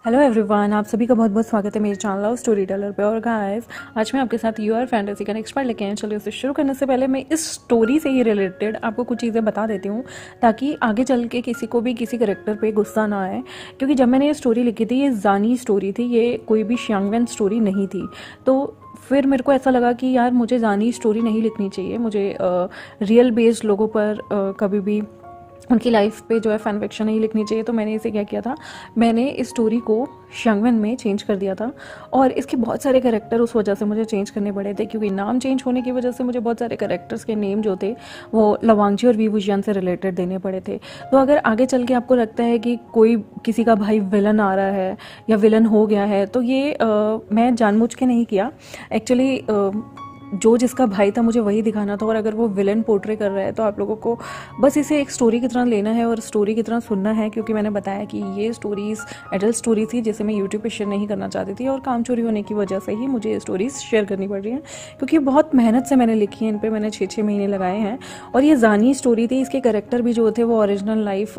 Hello everyone, आप सभी का बहुत बहुत स्वागत है मेरे चैनल लव स्टोरी टेलर पे। और गाइस, आज मैं आपके साथ यूआर फैंटेसी का नेक्स्ट पार्ट लेके आए। चलिए उसे शुरू करने से पहले मैं इस स्टोरी से ही रिलेटेड आपको कुछ चीज़ें बता देती हूँ, ताकि आगे चल के किसी को भी किसी कैरेक्टर पे गुस्सा ना आए। क्योंकि जब मैंने ये स्टोरी लिखी थी, ये जानी स्टोरी थी, ये कोई भी श्यांगवेन स्टोरी नहीं थी। तो फिर मेरे को ऐसा लगा कि यार मुझे जानी स्टोरी नहीं लिखनी चाहिए, मुझे रियल बेस्ड लोगों पर कभी भी उनकी लाइफ पे जो है फैन फिक्शन नहीं लिखनी चाहिए। तो मैंने इसे क्या किया था, मैंने इस स्टोरी को श्यांगवेन में चेंज कर दिया था। और इसके बहुत सारे कैरेक्टर उस वजह से मुझे चेंज करने पड़े थे, क्योंकि नाम चेंज होने की वजह से मुझे बहुत सारे कैरेक्टर्स के नेम जो थे वो लवांगजी और वी वुजियान से रिलेटेड देने पड़े थे। तो अगर आगे चल के आपको लगता है कि कोई किसी का भाई विलन आ रहा है या विलन हो गया है, तो ये मैं जानबूझ के नहीं किया। एक्चुअली जो जिसका भाई था मुझे वही दिखाना था। और अगर वो विलन पोर्ट्रे कर रहा है तो आप लोगों को बस इसे एक स्टोरी की तरह लेना है और स्टोरी की तरह सुनना है। क्योंकि मैंने बताया कि ये स्टोरीज़ एडल्ट स्टोरी थी, जिसे मैं यूट्यूब पे शेयर नहीं करना चाहती थी, और काम चोरी होने की वजह से ही मुझे ये स्टोरीज़ शेयर करनी पड़ रही हैं। क्योंकि बहुत मेहनत से मैंने लिखी है, इन पर मैंने 6 महीने लगाए हैं। और ये जानी स्टोरी थी, इसके कैरेक्टर भी जो थे वो ओरिजिनल लाइफ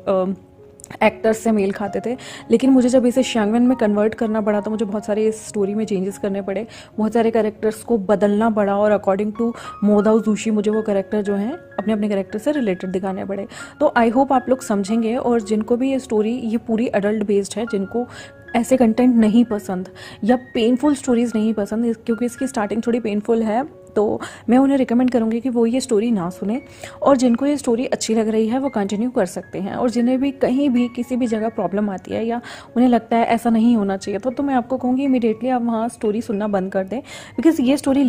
एक्टर्स से मेल खाते थे। लेकिन मुझे जब इसे श्यांगवेन में कन्वर्ट करना पड़ा तो मुझे बहुत सारे इस स्टोरी में चेंजेस करने पड़े, बहुत सारे कैरेक्टर्स को बदलना पड़ा, और अकॉर्डिंग टू मोदाओ जोशी मुझे वो कैरेक्टर जो हैं अपने अपने कैरेक्टर से रिलेटेड दिखाने पड़े। तो आई होप आप लोग समझेंगे। और जिनको भी ये स्टोरी ये पूरी अडल्ट बेस्ड है, जिनको ऐसे कंटेंट नहीं पसंद या पेनफुल स्टोरीज़ नहीं पसंद, क्योंकि इसकी स्टार्टिंग थोड़ी पेनफुल है, तो मैं उन्हें रिकमेंड करूँगी कि वो ये स्टोरी ना सुने। और जिनको ये स्टोरी अच्छी लग रही है वो कंटिन्यू कर सकते हैं। और जिन्हें भी कहीं भी किसी भी जगह प्रॉब्लम आती है या उन्हें लगता है ऐसा नहीं होना चाहिए, तो मैं आपको कहूँगी इमीडिएटली आप वहाँ स्टोरी सुनना बंद कर दें। बिकॉज ये स्टोरी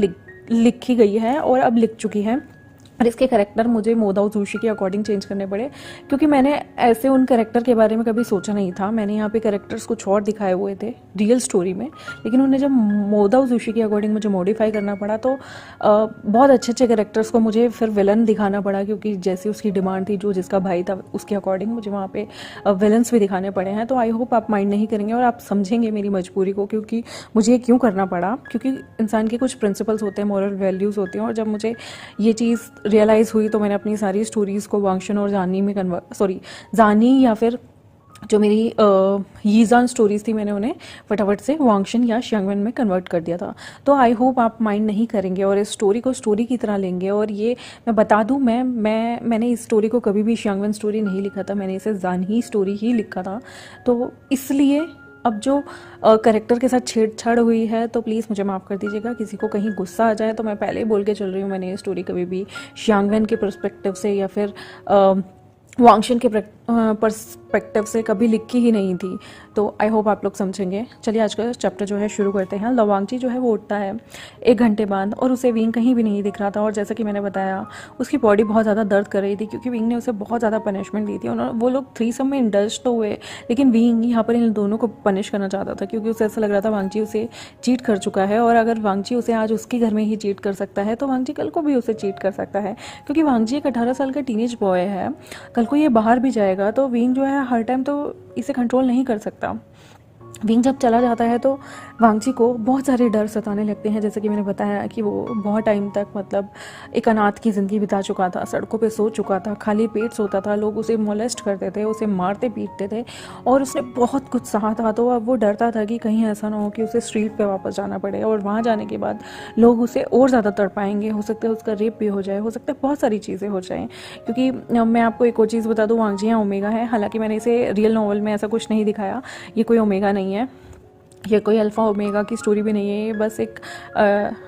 लिखी गई है और अब लिख चुकी है, और इसके करेक्टर मुझे मोदाओ जोशी के अकॉर्डिंग चेंज करने पड़े। क्योंकि मैंने ऐसे उन करेक्टर के बारे में कभी सोचा नहीं था। मैंने यहाँ पे करेक्टर्स कुछ और दिखाए हुए थे रियल स्टोरी में, लेकिन उन्हें जब मोदाओ जोशी के अकॉर्डिंग मुझे मॉडिफाई करना पड़ा तो बहुत अच्छे अच्छे करेक्टर्स को मुझे फिर विलन दिखाना पड़ा। क्योंकि जैसी उसकी डिमांड थी, जो जिसका भाई था, उसके अकॉर्डिंग मुझे वहाँ पे विलन्स भी दिखाने पड़े हैं। तो आई होप आप माइंड नहीं करेंगे और आप समझेंगे मेरी मजबूरी को, क्योंकि मुझे ये क्यों करना पड़ा। क्योंकि इंसान के कुछ प्रिंसिपल्स होते हैं, मॉरल वैल्यूज़ होती हैं, और जब मुझे ये चीज़ रियलाइज़ हुई तो मैंने अपनी सारी स्टोरीज़ को वांगशन और जानी में जानी या फिर जो मेरी यीजान स्टोरीज़ थी, मैंने उन्हें फटाफट से वांगशन या श्यांगवेन में कन्वर्ट कर दिया था। तो आई होप आप माइंड नहीं करेंगे और इस स्टोरी को स्टोरी की तरह लेंगे। और ये मैं बता दूं, मैंने इस स्टोरी को कभी भी श्यांगवेन स्टोरी नहीं लिखा था, मैंने इसे जानी स्टोरी ही लिखा था। तो इसलिए अब जो करेक्टर के साथ छेड़छाड़ हुई है तो प्लीज़ मुझे माफ़ कर दीजिएगा। किसी को कहीं गुस्सा आ जाए तो मैं पहले ही बोल के चल रही हूँ, मैंने ये स्टोरी कभी भी श्यांगवेन के पर्सपेक्टिव से या फिर वांगशन के पर्सपेक्टिव से कभी लिखी ही नहीं थी। तो आई होप आप लोग समझेंगे। चलिए आज का चैप्टर जो है शुरू करते हैं। लवांगजी जो है वो उठता है 1 घंटे बाद, और उसे विंग कहीं भी नहीं दिख रहा था। और जैसा कि मैंने बताया, उसकी बॉडी बहुत ज़्यादा दर्द कर रही थी, क्योंकि विंग ने उसे बहुत ज़्यादा पनिशमेंट दी थी। और वो लोग थ्रीसम में इंडल्ज तो हुए, लेकिन विंग यहाँ पर इन दोनों को पनिश करना चाहता था, क्योंकि उसे ऐसा लग रहा था वांगजी उसे चीट कर चुका है। और अगर वांगजी उसे आज उसके घर में ही चीट कर सकता है तो वांगजी कल को भी उसे चीट कर सकता है। क्योंकि वांगजी एक 18 साल का टीनेज बॉय है, कल को ये बाहर भी जाएगा तो विंग जो है हर टाइम तो इसे कंट्रोल नहीं कर सकता। विंग जब चला जाता है तो वांगजी को बहुत सारे डर सताने लगते हैं। जैसे कि मैंने बताया कि वो बहुत टाइम तक मतलब एक अनाथ की ज़िंदगी बिता चुका था, सड़कों पे सो चुका था, खाली पेट सोता था, लोग उसे मोलेस्ट करते थे, उसे मारते पीटते थे, और उसने बहुत कुछ सहा था। तो अब वो डरता था कि कहीं ऐसा ना हो कि उसे स्ट्रीट पे वापस जाना पड़े, और वहाँ जाने के बाद लोग उसे और ज़्यादा तड़पाएंगे। हो सकता है उसका रेप भी हो जाए, हो सकता है बहुत सारी चीज़ें हो जाएँ। क्योंकि मैं आपको एक और चीज़ बता दूँ, वांगजी यहाँ ओमेगा है। हालाँकि मैंने इसे रियल नॉवल में ऐसा कुछ नहीं दिखाया, ये कोई ओमेगा नहीं है, ये कोई अल्फ़ा ओमेगा की स्टोरी भी नहीं है। ये बस एक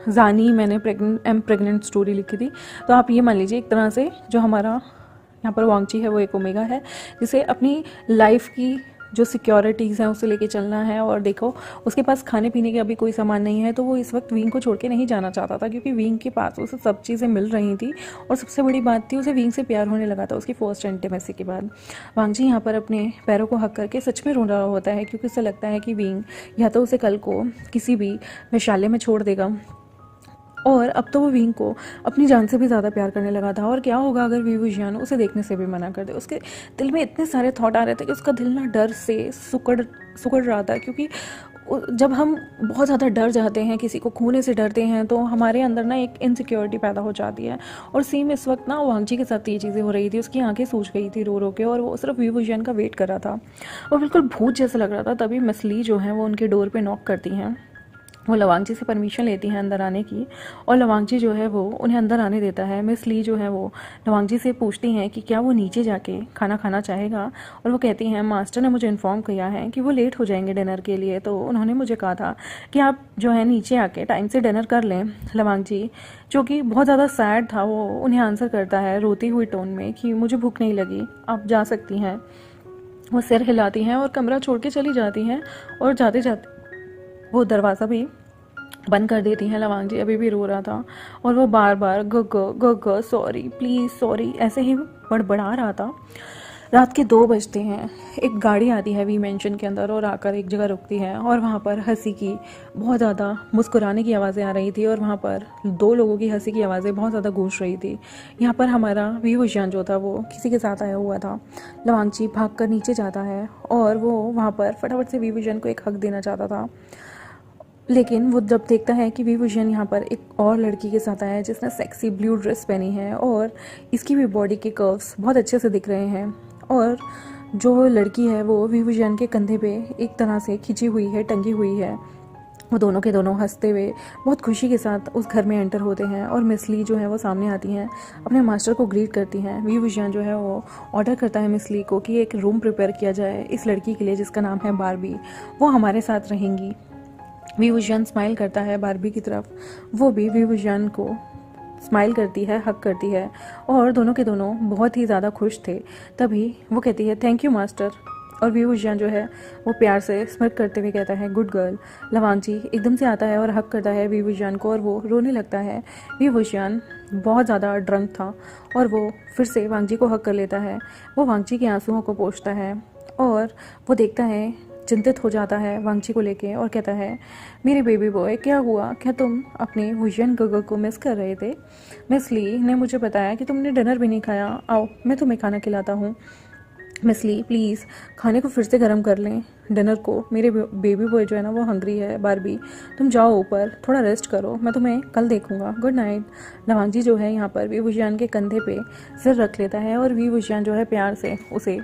जानी मैंने प्रेग्नेंट स्टोरी लिखी थी। तो आप ये मान लीजिए एक तरह से जो हमारा यहाँ पर वांगजी है वो एक ओमेगा है, जिसे अपनी लाइफ की जो सिक्योरिटीज़ हैं उसे लेके चलना है। और देखो, उसके पास खाने पीने के अभी कोई सामान नहीं है, तो वो इस वक्त विंग को छोड़ के नहीं जाना चाहता था, क्योंकि विंग के पास उसे सब चीज़ें मिल रही थी। और सबसे बड़ी बात थी, उसे विंग से प्यार होने लगा था उसकी फर्स्ट इंटीमेसी के बाद। वांगजी यहाँ पर अपने पैरों को हक करके सच में रो रहा होता है, क्योंकि उसे लगता है कि विंग या तो उसे कल को किसी भी वैशाल्य में छोड़ देगा, और अब तो वो विंग को अपनी जान से भी ज़्यादा प्यार करने लगा था। और क्या होगा अगर वी वुजियान उसे देखने से भी मना कर दे। उसके दिल में इतने सारे थॉट आ रहे थे कि उसका दिल ना डर से सुकड़ रहा था, क्योंकि जब हम बहुत ज़्यादा डर जाते हैं, किसी को खोने से डरते हैं, तो हमारे अंदर ना एक इनसिक्योरिटी पैदा हो जाती है। और सेम इस वक्त ना वांगजी के साथ ये चीज़ें हो रही थी। उसकी आंखें सूज गई थी रो रो के, और वो सिर्फ वी विजन का वेट कर रहा था। वो बिल्कुल भूत जैसा लग रहा था। तभी मिस ली जो है वो उनके डोर पे नॉक करती हैं। वो लवांगजी से परमिशन लेती हैं अंदर आने की, और लवांगजी जो है वो उन्हें अंदर आने देता है। मिस ली जो है वो लवांगजी से पूछती हैं कि क्या वो नीचे जाके खाना खाना चाहेगा, और वो कहती हैं मास्टर ने मुझे इन्फॉर्म किया है कि वो लेट हो जाएंगे डिनर के लिए, तो उन्होंने मुझे कहा था कि आप जो है नीचे आके टाइम से डिनर कर लें। लवांगजी जो कि बहुत ज़्यादा सैड था, वो उन्हें आंसर करता है रोती हुई टोन में कि मुझे भूख नहीं लगी, आप जा सकती हैं। वो सिर हिलाती हैं और कमरा छोड़ के चली जाती हैं, और जाते जाते वो दरवाज़ा भी बंद कर देती हैं। लवांगजी अभी भी रो रहा था, और वो बार बार ग सॉरी प्लीज़ सॉरी ऐसे ही बड़बड़ा रहा था। रात के 2 बजते हैं। एक गाड़ी आती है वी मेंशन के अंदर, और आकर एक जगह रुकती है, और वहाँ पर हंसी की, बहुत ज़्यादा मुस्कुराने की आवाज़ें आ रही थी, और वहाँ पर 2 लोगों की हंसी की आवाज़ें बहुत ज़्यादा गूंज रही थी। यहाँ पर हमारा वी विजन जो था वो किसी के साथ आया हुआ था। लवांगजी भाग कर नीचे जाता है, और वो वहाँ पर फटाफट से वी विजन को एक हक देना चाहता था। लेकिन वो जब देखता है कि वी विजन यहाँ पर एक और लड़की के साथ आया है जिसने सेक्सी ब्लू ड्रेस पहनी है, और इसकी भी बॉडी के कर्व्स बहुत अच्छे से दिख रहे हैं, और जो लड़की है वो वी विजन के कंधे पे एक तरह से खिंची हुई है, टंगी हुई है। वो दोनों के दोनों हंसते हुए बहुत खुशी के साथ उस घर में एंटर होते हैं, और मिस ली जो है वो सामने आती हैं, अपने मास्टर को ग्रीट करती हैं। वी विजन जो है वो ऑर्डर करता है मिस ली को कि एक रूम प्रिपेयर किया जाए इस लड़की के लिए जिसका नाम है बारबी, वो हमारे साथ रहेंगी। वी विजन स्माइल करता है बारबी की तरफ, वो भी वी विजन को स्माइल करती है, हक करती है, और दोनों के दोनों बहुत ही ज़्यादा खुश थे। तभी वो कहती है थैंक यू मास्टर, और वी विजन जो है वो प्यार से स्मित करते हुए कहता है गुड गर्ल। लवांगजी एकदम से आता है और हक करता है वी विजन को, और वो रोने लगता है। वी विजन बहुत ज़्यादा ड्रंक था, और वो फिर से वांगजी को हक कर लेता है। वो वांगजी के आंसुओं को पोंछता है, और वो देखता है, चिंतित हो जाता है वांगजी को लेके, और कहता है मेरे बेबी बॉय क्या हुआ, क्या तुम अपने विजन गगर को मिस कर रहे थे? मिस ली ने मुझे बताया कि तुमने डिनर भी नहीं खाया, आओ मैं तुम्हें खाना खिलाता हूँ। मिस ली प्लीज़ खाने को फिर से गर्म कर लें, डिनर को, मेरे बेबी बॉय जो है ना वो हंग्री है। बारबी तुम जाओ ऊपर थोड़ा रेस्ट करो, मैं तुम्हें कल देखूंगा, गुड नाइट। लवांगजी जो है यहाँ पर वी विजन के कंधे पे सिर रख लेता है, और वी विजन जो है प्यार से उसे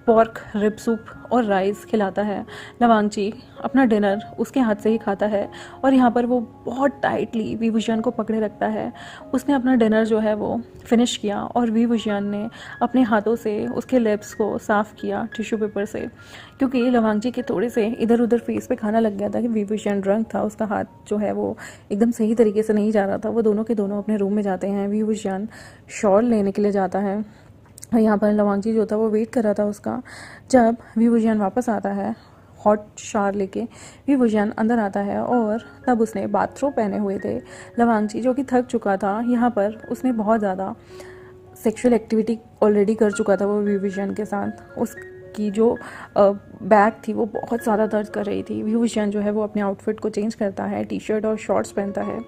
पॉर्क रिब सूप और राइस खिलाता है। लवांगजी अपना डिनर उसके हाथ से ही खाता है, और यहाँ पर वो बहुत टाइटली वी विजन को पकड़े रखता है। उसने अपना डिनर जो है वो फिनिश किया, और वी विजन ने अपने हाथों से उसके लिप्स को साफ़ किया टिश्यू पेपर से, क्योंकि लवांगजी के थोड़े से इधर उधर फेस पे खाना लग गया था कि वी विजन ड्रंक था, उसका हाथ जो है वो एकदम सही तरीके से नहीं जा रहा था। वो दोनों के दोनों अपने रूम में जाते हैं। वी विजन शॉल लेने के लिए जाता है, और यहाँ पर लवांगजी जो था वो वेट कर रहा था उसका। जब वी विजन वापस आता है हॉट शावर लेके, वी विजन अंदर आता है, और तब उसने बाथरोब पहने हुए थे। लवांगजी जो कि थक चुका था, यहाँ पर उसने बहुत ज़्यादा सेक्सुअल एक्टिविटी ऑलरेडी कर चुका था वो वी विजन के साथ। उसकी जो बैक थी वो बहुत ज़्यादा दर्द कर रही थी। वी विजन जो है वो अपने आउटफिट को चेंज करता है, टी शर्ट और शॉर्ट्स पहनता है,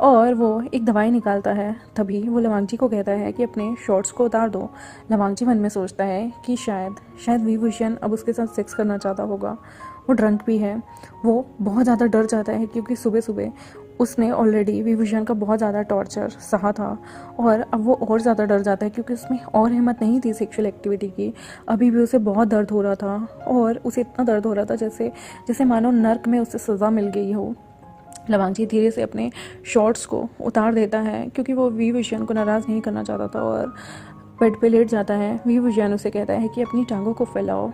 और वो एक दवाई निकालता है। तभी वो लवांगजी को कहता है कि अपने शॉर्ट्स को उतार दो। लवांगजी मन में सोचता है कि शायद वी विजन अब उसके साथ सेक्स करना चाहता होगा। वो ड्रंक भी है, वो बहुत ज़्यादा डर जाता है, क्योंकि सुबह सुबह उसने ऑलरेडी वी विजन का बहुत ज़्यादा टॉर्चर सहा था, और अब वो और ज़्यादा डर जाता है क्योंकि उसमें और हिम्मत नहीं थी सेक्सुअल एक्टिविटी की। अभी भी उसे बहुत दर्द हो रहा था, और उसे इतना दर्द हो रहा था जैसे मानो नर्क में उसे सज़ा मिल गई हो। लवांगजी धीरे से अपने शॉर्ट्स को उतार देता है, क्योंकि वो वी विजन को नाराज़ नहीं करना चाहता था, और बेड पे लेट जाता है। वी विजन उसे कहता है कि अपनी टांगों को फैलाओ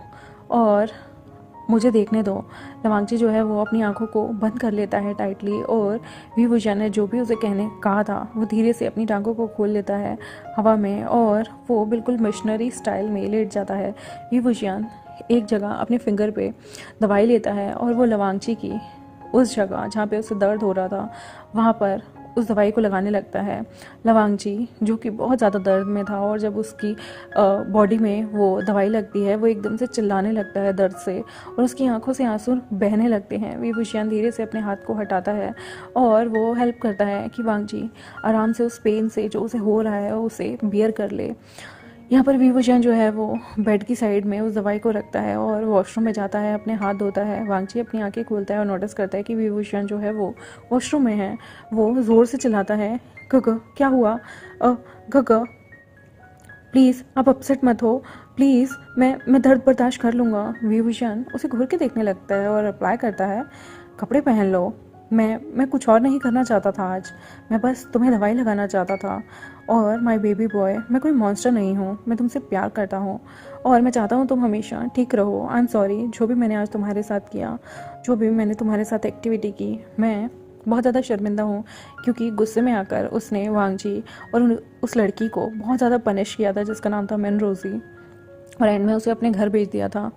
और मुझे देखने दो। लवांगजी जो है वो अपनी आंखों को बंद कर लेता है टाइटली, और वी विजन ने जो भी उसे कहने कहा था वो धीरे से अपनी टांगों को खोल लेता है हवा में, और वो बिल्कुल मिशनरी स्टाइल में लेट जाता है। वी विजन एक जगह अपने फिंगर पे दवाई लेता है, और वो लवांगजी की उस जगह जहाँ पे उसे दर्द हो रहा था वहाँ पर उस दवाई को लगाने लगता है। लवांगजी जो कि बहुत ज़्यादा दर्द में था, और जब उसकी बॉडी में वो दवाई लगती है वो एकदम से चिल्लाने लगता है दर्द से, और उसकी आंखों से आंसू बहने लगते हैं। वी विजन धीरे से अपने हाथ को हटाता है, और वो हेल्प करता है कि वांगजी आराम से उस पेन से जो उसे हो रहा है उसे बियर कर ले। यहाँ पर विभूषण जो है वो बेड की साइड में उस दवाई को रखता है और वॉशरूम में जाता है, अपने हाथ धोता है। वांगची अपनी आंखें खोलता है और नोटिस करता है कि विभूषण जो है वो वॉशरूम में है। वो ज़ोर से चिल्लाता है, गग क्या हुआ? गग प्लीज़ आप अपसेट मत हो, प्लीज़ मैं दर्द बर्दाश्त कर लूँगा। विभूषण उसे घूर के देखने लगता है और रिप्लाई करता है, कपड़े पहन लो, मैं कुछ और नहीं करना चाहता था आज, मैं बस तुम्हें दवाई लगाना चाहता था। और माय बेबी बॉय, मैं कोई मॉन्स्टर नहीं हूँ, मैं तुमसे प्यार करता हूँ और मैं चाहता हूँ तुम हमेशा ठीक रहो। आई एम सॉरी, जो भी मैंने आज तुम्हारे साथ किया, जो भी मैंने तुम्हारे साथ एक्टिविटी की, मैं बहुत ज़्यादा शर्मिंदा हूँ, क्योंकि गुस्से में आकर उसने वांगजी और उस लड़की को बहुत ज़्यादा पनिश किया था जिसका नाम था मिनरोजी, और एंड में उसे अपने घर भेज दिया था।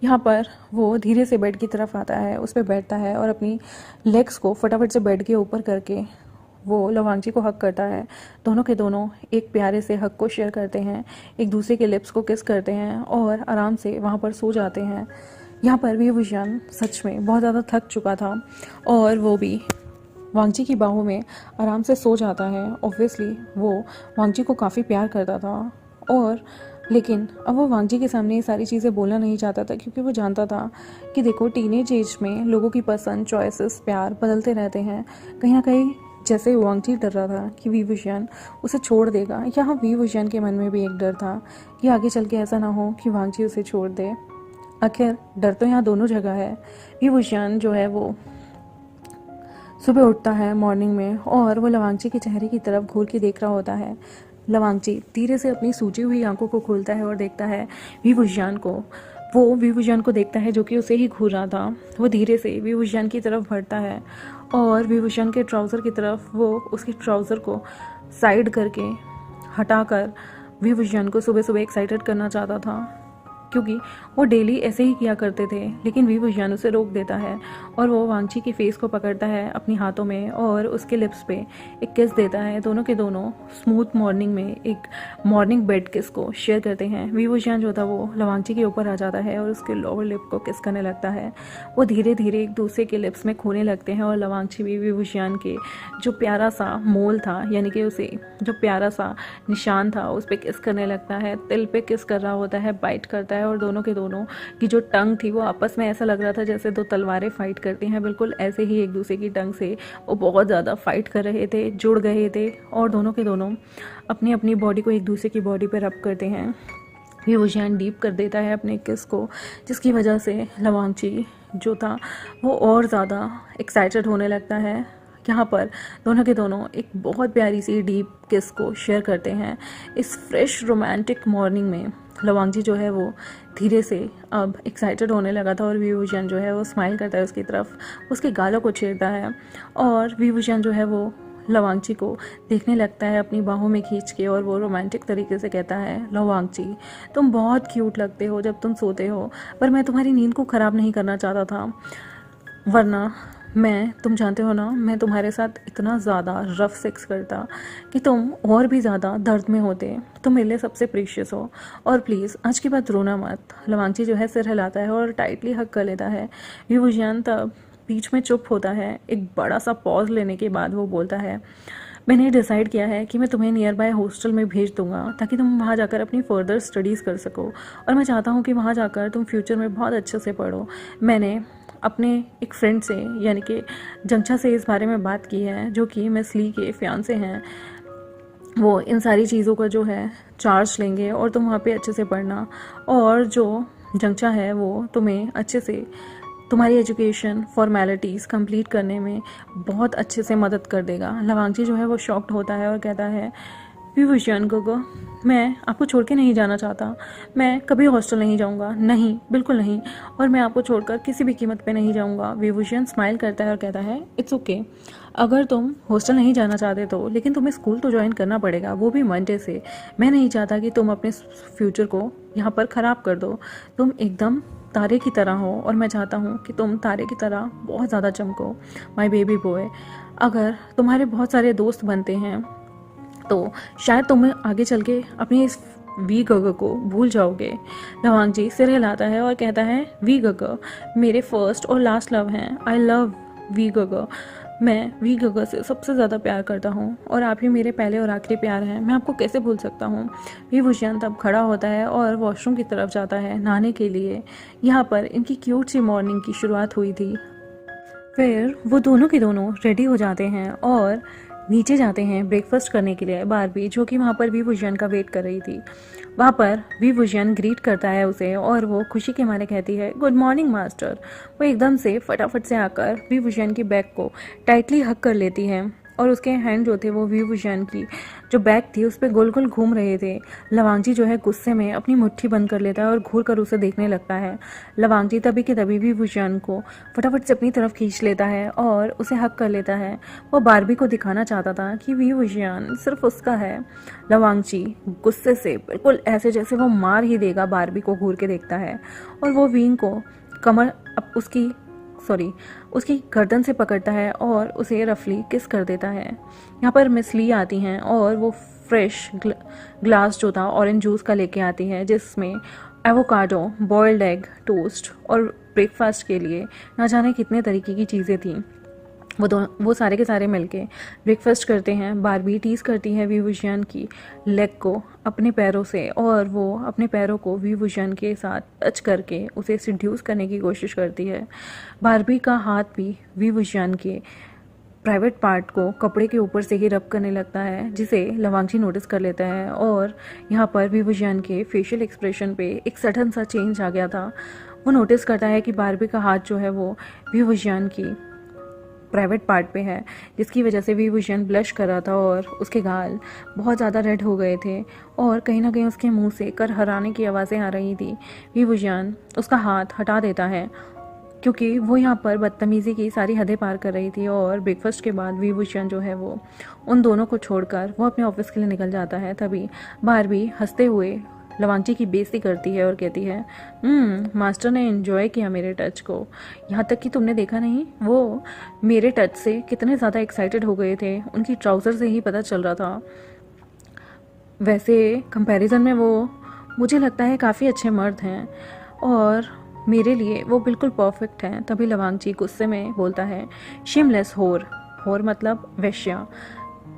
यहाँ पर वो धीरे से बेड की तरफ आता है, उस पर बैठता है और अपनी लेग्स को फटाफट से बेड के ऊपर करके वो लवांगजी को हक करता है। दोनों के दोनों एक प्यारे से हक को शेयर करते हैं, एक दूसरे के लिप्स को किस करते हैं और आराम से वहाँ पर सो जाते हैं। यहाँ पर विभूषण सच में बहुत ज़्यादा थक चुका था और वो भी वांगजी की बाहों में आराम से सो जाता है। ऑब्वियसली वो वांगजी को काफ़ी प्यार करता था, और लेकिन अब वो वांगजी के सामने ये सारी चीज़ें बोलना नहीं चाहता था, क्योंकि वो जानता था कि देखो टीनेज एज में लोगों की पसंद, चॉइसेस, प्यार बदलते रहते हैं। कहीं ना कहीं जैसे वांगजी डर रहा था कि विभूषण उसे छोड़ देगा, यहाँ विभूषण के मन में भी एक डर था कि आगे चल के ऐसा ना हो कि वांगजी उसे छोड़ दे। आखिर डर तो यहाँ दोनों जगह है। विभूषण जो है वो सुबह उठता है मॉर्निंग में और वो लवांगची के चेहरे की तरफ घूर के देख रहा होता है। लवांगची धीरे से अपनी सूजी हुई आंखों को खोलता है और देखता है विभूषण को। वो विभूषण को देखता है जो कि उसे ही घूर रहा था। वो धीरे से विभूषण की तरफ बढ़ता है और विभूषण के ट्राउज़र की तरफ वो उसके ट्राउज़र को साइड करके हटाकर विभूषण को सुबह सुबह एक्साइटेड करना चाहता था, क्योंकि वो डेली ऐसे ही किया करते थे। लेकिन विभूषण उसे रोक देता है और वो वांगची की फेस को पकड़ता है अपनी हाथों में और उसके लिप्स पे एक किस देता है। दोनों के दोनों स्मूथ मॉर्निंग में एक मॉर्निंग बेड किस को शेयर करते हैं। विभूषण जो था वो लवांगची के ऊपर आ जाता है और उसके लोअर लिप को किस करने लगता है। वो धीरे धीरे एक दूसरे के लिप्स में खोने लगते हैं और लवांगची भी विभूषण के जो प्यारा सा मोल था, यानी कि उसे जो प्यारा सा निशान था, उस पर किस करने लगता है। तिल पे किस कर रहा होता है, बाइट करता है, और दोनों के दोनों की जो टंग थी वो आपस में ऐसा लग रहा था जैसे दो तलवारें फाइट करती हैं। बिल्कुल ऐसे ही एक दूसरे की टंग से वो बहुत ज़्यादा फाइट कर रहे थे, जुड़ गए थे, और दोनों के दोनों अपनी अपनी बॉडी को एक दूसरे की बॉडी पर रब करते हैं। विभूषण डीप कर देता है अपने किस को, जिसकी वजह से लवांगची जो था वो और ज़्यादा एक्साइटेड होने लगता है। यहाँ पर दोनों के दोनों एक बहुत प्यारी सी डीप किस को शेयर करते हैं। इस फ्रेश रोमांटिक मॉर्निंग में लवांगजी जो है वो धीरे से अब एक्साइटेड होने लगा था और विभूषण जो है वो स्माइल करता है उसकी तरफ, उसके गालों को छेड़ता है और विभूषण जो है वो लवांगची को देखने लगता है अपनी बाहों में खींच के, और वो रोमांटिक तरीके से कहता है, लवांगची तुम बहुत क्यूट लगते हो जब तुम सोते हो, पर मैं तुम्हारी नींद को ख़राब नहीं करना चाहता था, वरना तुम जानते हो ना, मैं तुम्हारे साथ इतना ज़्यादा रफ सेक्स करता कि तुम और भी ज़्यादा दर्द में होते। तुम मेरे लिए सबसे प्रीशियस हो, और प्लीज़ आज के बाद रोना मत। लवांगची जो है सिर हिलाता है और टाइटली हक कर लेता है। विभूषण तब बीच में चुप होता है। एक बड़ा सा पॉज लेने के बाद वो बोलता है, मैंने डिसाइड किया है कि मैं तुम्हें नियर बाय हॉस्टल में भेज दूंगा ताकि तुम वहाँ जाकर अपनी फर्दर स्टडीज़ कर सको, और मैं चाहता हूँ कि वहाँ जाकर तुम फ्यूचर में बहुत अच्छे से पढ़ो। मैंने अपने एक फ्रेंड से, यानी कि जंगछा से, इस बारे में बात की है, जो कि मिस ली के फियांसे हैं। वो इन सारी चीज़ों का जो है चार्ज लेंगे और तुम वहाँ पे अच्छे से पढ़ना, और जो जंगछा है वो तुम्हें अच्छे से तुम्हारी एजुकेशन फॉर्मेलिटीज़ कंप्लीट करने में बहुत अच्छे से मदद कर देगा। लवांगची जो है वो शॉक्ड होता है और कहता है, विभूषण गोगो, मैं आपको छोड़ के नहीं जाना चाहता, मैं कभी हॉस्टल नहीं जाऊंगा, नहीं, बिल्कुल नहीं, और मैं आपको छोड़कर किसी भी कीमत पे नहीं जाऊंगा। विभूषण स्माइल करता है और कहता है, इट्स ओके, अगर तुम हॉस्टल नहीं जाना चाहते तो, लेकिन तुम्हें स्कूल तो ज्वाइन करना पड़ेगा, वो भी मंडे से। मैं नहीं चाहता कि तुम अपने फ्यूचर को यहाँ पर ख़राब कर दो। तुम एकदम तारे की तरह हो और मैं चाहता हूँ कि तुम तारे की तरह बहुत ज़्यादा चमको, माय बेबी बॉय। अगर तुम्हारे बहुत सारे दोस्त बनते हैं तो शायद तुम्हें आगे चल के अपनी इस वी गग को भूल जाओगे। लवांगजी सिर हिलाता है और कहता है, वी गग मेरे फर्स्ट और लास्ट लव हैं, आई लव वी गग। मैं वी गगा से सबसे ज़्यादा प्यार करता हूँ और आप ही मेरे पहले और आखिरी प्यार हैं। मैं आपको कैसे भूल सकता हूँ। वी वुशियान तब खड़ा होता है और वॉशरूम की तरफ जाता है नहाने के लिए। यहाँ पर इनकी क्यूट सी मॉर्निंग की शुरुआत हुई थी। फिर वो दोनों के दोनों रेडी हो जाते हैं और नीचे जाते हैं ब्रेकफास्ट करने के लिए। बारबी जो कि वहाँ पर वी वुशियान का वेट कर रही थी, वहाँ पर वी वुशियान ग्रीट करता है उसे और वो खुशी के मारे कहती है गुड मॉर्निंग मास्टर। वो एकदम से फटाफट से आकर वी वुशियान की बैग को टाइटली हक कर लेती है और उसके हैंड जो थे वो वी वुशियान की जो बैग थी उस पर गोल गोल घूम रहे थे। लवांगजी जो है गुस्से में अपनी मुट्ठी बंद कर लेता है और घूर कर उसे देखने लगता है। लवांगजी तभी के तभी वी वुशियान को फटाफट से अपनी तरफ खींच लेता है और उसे हक कर लेता है। वो बारबी को दिखाना चाहता था कि वी वुशियान सिर्फ उसका है। लवांगजी गुस्से से बिल्कुल ऐसे जैसे वो मार ही देगा बारबी को घूर के देखता है और वो वीन को कमर उसकी गर्दन से पकड़ता है और उसे रफली किस कर देता है। यहाँ पर मिस ली आती हैं और वो फ्रेश ग्लास जो था ऑरेंज जूस का लेके आती है जिसमें एवोकाडो, बॉइल्ड एग, टोस्ट और ब्रेकफास्ट के लिए ना जाने कितने तरीके की चीज़ें थीं। वो सारे के सारे मिलके ब्रेकफास्ट करते हैं। बारबी टीज करती है वी वुशियान की लेग को अपने पैरों से और वो अपने पैरों को वी वुशियान के साथ टच करके उसे सिड्यूस करने की कोशिश करती है। बारबी का हाथ भी वी वुशियान के प्राइवेट पार्ट को कपड़े के ऊपर से ही रब करने लगता है जिसे लवांगजी नोटिस कर लेता है और यहाँ पर वी वुशियान के फेशियल एक्सप्रेशन पे एक सडन सा चेंज आ गया था। वो नोटिस करता है कि बारबी का हाथ जो है वो वी वुशियान की प्राइवेट पार्ट पे है, जिसकी वजह से वी वुशियान ब्लश कर रहा था और उसके गाल बहुत ज़्यादा रेड हो गए थे और कहीं ना कहीं उसके मुंह से करहराने की आवाज़ें आ रही थी। वी वुशियान उसका हाथ हटा देता है क्योंकि वो यहाँ पर बदतमीज़ी की सारी हदें पार कर रही थी और ब्रेकफास्ट के बाद वी वुशियान जो है वो उन दोनों को छोड़कर वो अपने ऑफिस के लिए निकल जाता है। तभी बारबी हंसते हुए लवांगजी की बेइज्जती करती है और कहती है मास्टर ने एंजॉय किया मेरे टच को, यहाँ तक कि तुमने देखा नहीं वो मेरे टच से कितने ज़्यादा एक्साइटेड हो गए थे, उनकी ट्राउज़र से ही पता चल रहा था। वैसे कंपैरिजन में वो मुझे लगता है काफ़ी अच्छे मर्द हैं और मेरे लिए वो बिल्कुल परफेक्ट हैं। तभी लवांगजी गुस्से में बोलता है शेमलेस होर मतलब वेश्या।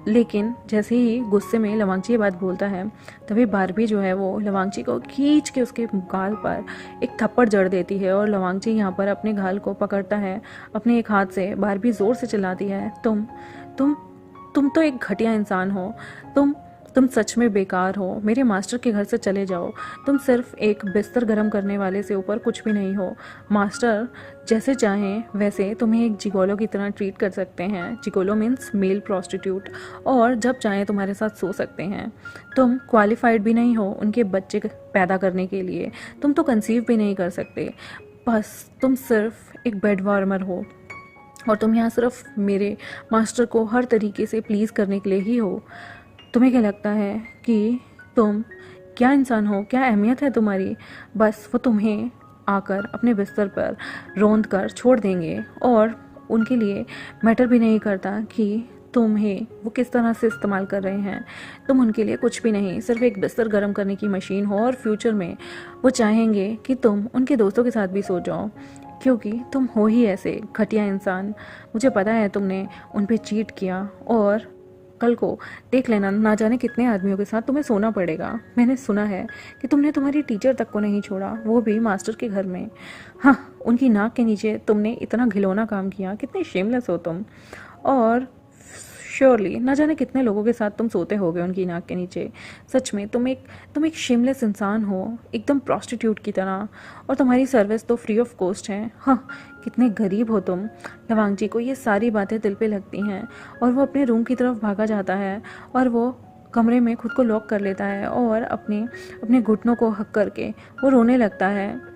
लेकिन जैसे ही गुस्से में लवांगजी ये बात बोलता है तभी बारबी जो है वो लवांगजी को खींच के उसके गाल पर एक थप्पड़ जड़ देती है और लवांगजी यहाँ पर अपने गाल को पकड़ता है अपने एक हाथ से। बारबी ज़ोर से चिल्लाती है तुम तो एक घटिया इंसान हो, तुम सच में बेकार हो, मेरे मास्टर के घर से चले जाओ, तुम सिर्फ एक बिस्तर गर्म करने वाले से ऊपर कुछ भी नहीं हो। मास्टर जैसे चाहें वैसे तुम्हें एक जिगोलो की तरह ट्रीट कर सकते हैं। जिगोलो मीन्स मेल प्रोस्टिट्यूट, और जब चाहें तुम्हारे साथ सो सकते हैं। तुम क्वालिफाइड भी नहीं हो उनके बच्चे पैदा करने के लिए, तुम तो कंसीव भी नहीं कर सकते, बस तुम सिर्फ एक बेड वार्मर हो और तुम यहाँ सिर्फ मेरे मास्टर को हर तरीके से प्लीज़ करने के लिए ही हो। तुम्हें क्या लगता है कि तुम क्या इंसान हो, क्या अहमियत है तुम्हारी? बस वो तुम्हें आकर अपने बिस्तर पर रौंद कर छोड़ देंगे और उनके लिए मैटर भी नहीं करता कि तुम्हें वो किस तरह से इस्तेमाल कर रहे हैं। तुम उनके लिए कुछ भी नहीं, सिर्फ एक बिस्तर गर्म करने की मशीन हो और फ्यूचर में वो चाहेंगे कि तुम उनके दोस्तों के साथ भी सो जाओ क्योंकि तुम हो ही ऐसे घटिया इंसान। मुझे पता है तुमने उन पे चीट किया और कल को देख लेना ना जाने कितने आदमियों के साथ तुम्हें सोना पड़ेगा। मैंने सुना है कि तुमने तुम्हारी टीचर तक को नहीं छोड़ा, वो भी मास्टर के घर में। हाँ, उनकी नाक के नीचे तुमने इतना घिनौना काम किया, कितने शेमलेस हो तुम। और श्योरली ना जाने कितने लोगों के साथ तुम सोते होगे उनकी नाक के नीचे। सच में तुम एक शेमलेस इंसान हो, एकदम प्रॉस्टिट्यूट की तरह, और तुम्हारी सर्विस तो फ्री ऑफ कॉस्ट है। हाँ, कितने गरीब हो तुम। लवांगजी को ये सारी बातें दिल पे लगती हैं और वो अपने रूम की तरफ भागा जाता है और वो कमरे में खुद को लॉक कर लेता है और अपने घुटनों को हक करके वो रोने लगता है।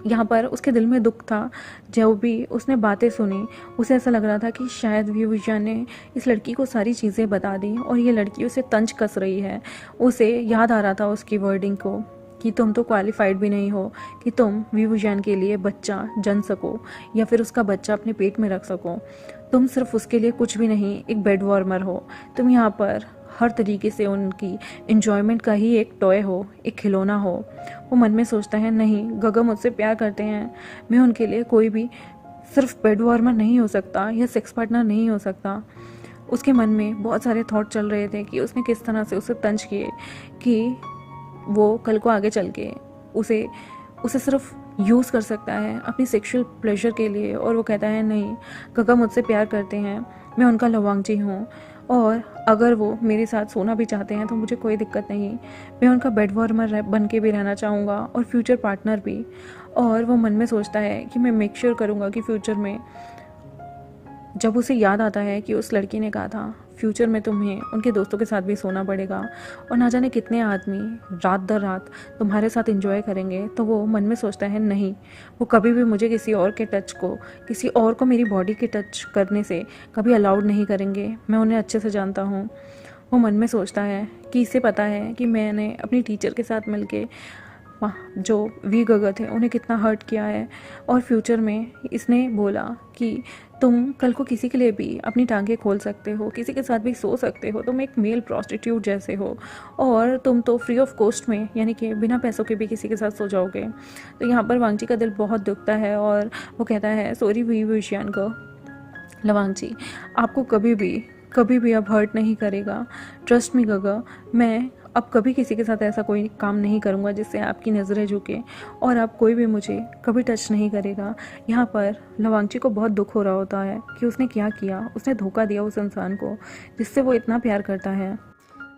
यहाँ पर उसके दिल में दुख था। जो भी उसने बातें सुनी उसे ऐसा लग रहा था कि शायद वी वुशियान ने इस लड़की को सारी चीज़ें बता दी और ये लड़की उसे तंज कस रही है। उसे याद आ रहा था उसकी वर्डिंग को कि तुम तो क्वालिफाइड भी नहीं हो कि तुम वी वुशियान के लिए बच्चा जन सको या फिर उसका बच्चा अपने पेट में रख सको। तुम सिर्फ उसके लिए कुछ भी नहीं, एक बेड वार्मर हो। तुम यहाँ पर हर तरीके से उनकी एंजॉयमेंट का ही एक टॉय हो, एक खिलौना हो। वो मन में सोचता है नहीं, गगा मुझसे प्यार करते हैं, मैं उनके लिए कोई भी सिर्फ बेड वार्मर नहीं हो सकता या सेक्स पार्टनर नहीं हो सकता। उसके मन में बहुत सारे थॉट चल रहे थे कि उसने किस तरह से उसे तंज किए कि वो कल को आगे चल के उसे उसे सिर्फ यूज़ कर सकता है अपनी सेक्सुअल प्लेजर के लिए। और वो कहता है नहीं, गगा मुझसे प्यार करते हैं, मैं उनका लवांगजी हूँ, और अगर वो मेरे साथ सोना भी चाहते हैं तो मुझे कोई दिक्कत नहीं, मैं उनका बेड वार्मर बन के भी रहना चाहूँगा और फ्यूचर पार्टनर भी। और वो मन में सोचता है कि मैं मेक श्योर करूँगा कि फ्यूचर में, जब उसे याद आता है कि उस लड़की ने कहा था फ्यूचर में तुम्हें उनके दोस्तों के साथ भी सोना पड़ेगा और ना जाने कितने आदमी रात दर रात तुम्हारे साथ एंजॉय करेंगे, तो वो मन में सोचता है नहीं, वो कभी भी मुझे किसी और के टच को, किसी और को मेरी बॉडी के टच करने से कभी अलाउड नहीं करेंगे, मैं उन्हें अच्छे से जानता हूँ। वो मन में सोचता है कि इसे पता है कि मैंने अपनी टीचर के साथ मिलके जो वी गगा थे उन्हें कितना हर्ट किया है, और फ्यूचर में इसने बोला कि तुम कल को किसी के लिए भी अपनी टांगें खोल सकते हो, किसी के साथ भी सो सकते हो, तुम एक मेल प्रोस्टिट्यूट जैसे हो, और तुम तो फ्री ऑफ कॉस्ट में, यानी कि बिना पैसों के भी किसी के साथ सो जाओगे। तो यहाँ पर वांगची का दिल बहुत दुखता है और वो कहता है सॉरी वी विशियन को, लवांगची आपको कभी भी अब हर्ट नहीं करेगा, ट्रस्ट मी गगा, मैं अब कभी किसी के साथ ऐसा कोई काम नहीं करूँगा जिससे आपकी नज़रें झुके, और अब कोई भी मुझे कभी टच नहीं करेगा। यहाँ पर लवांगची को बहुत दुख हो रहा होता है कि उसने क्या किया, उसने धोखा दिया उस इंसान को जिससे वो इतना प्यार करता है।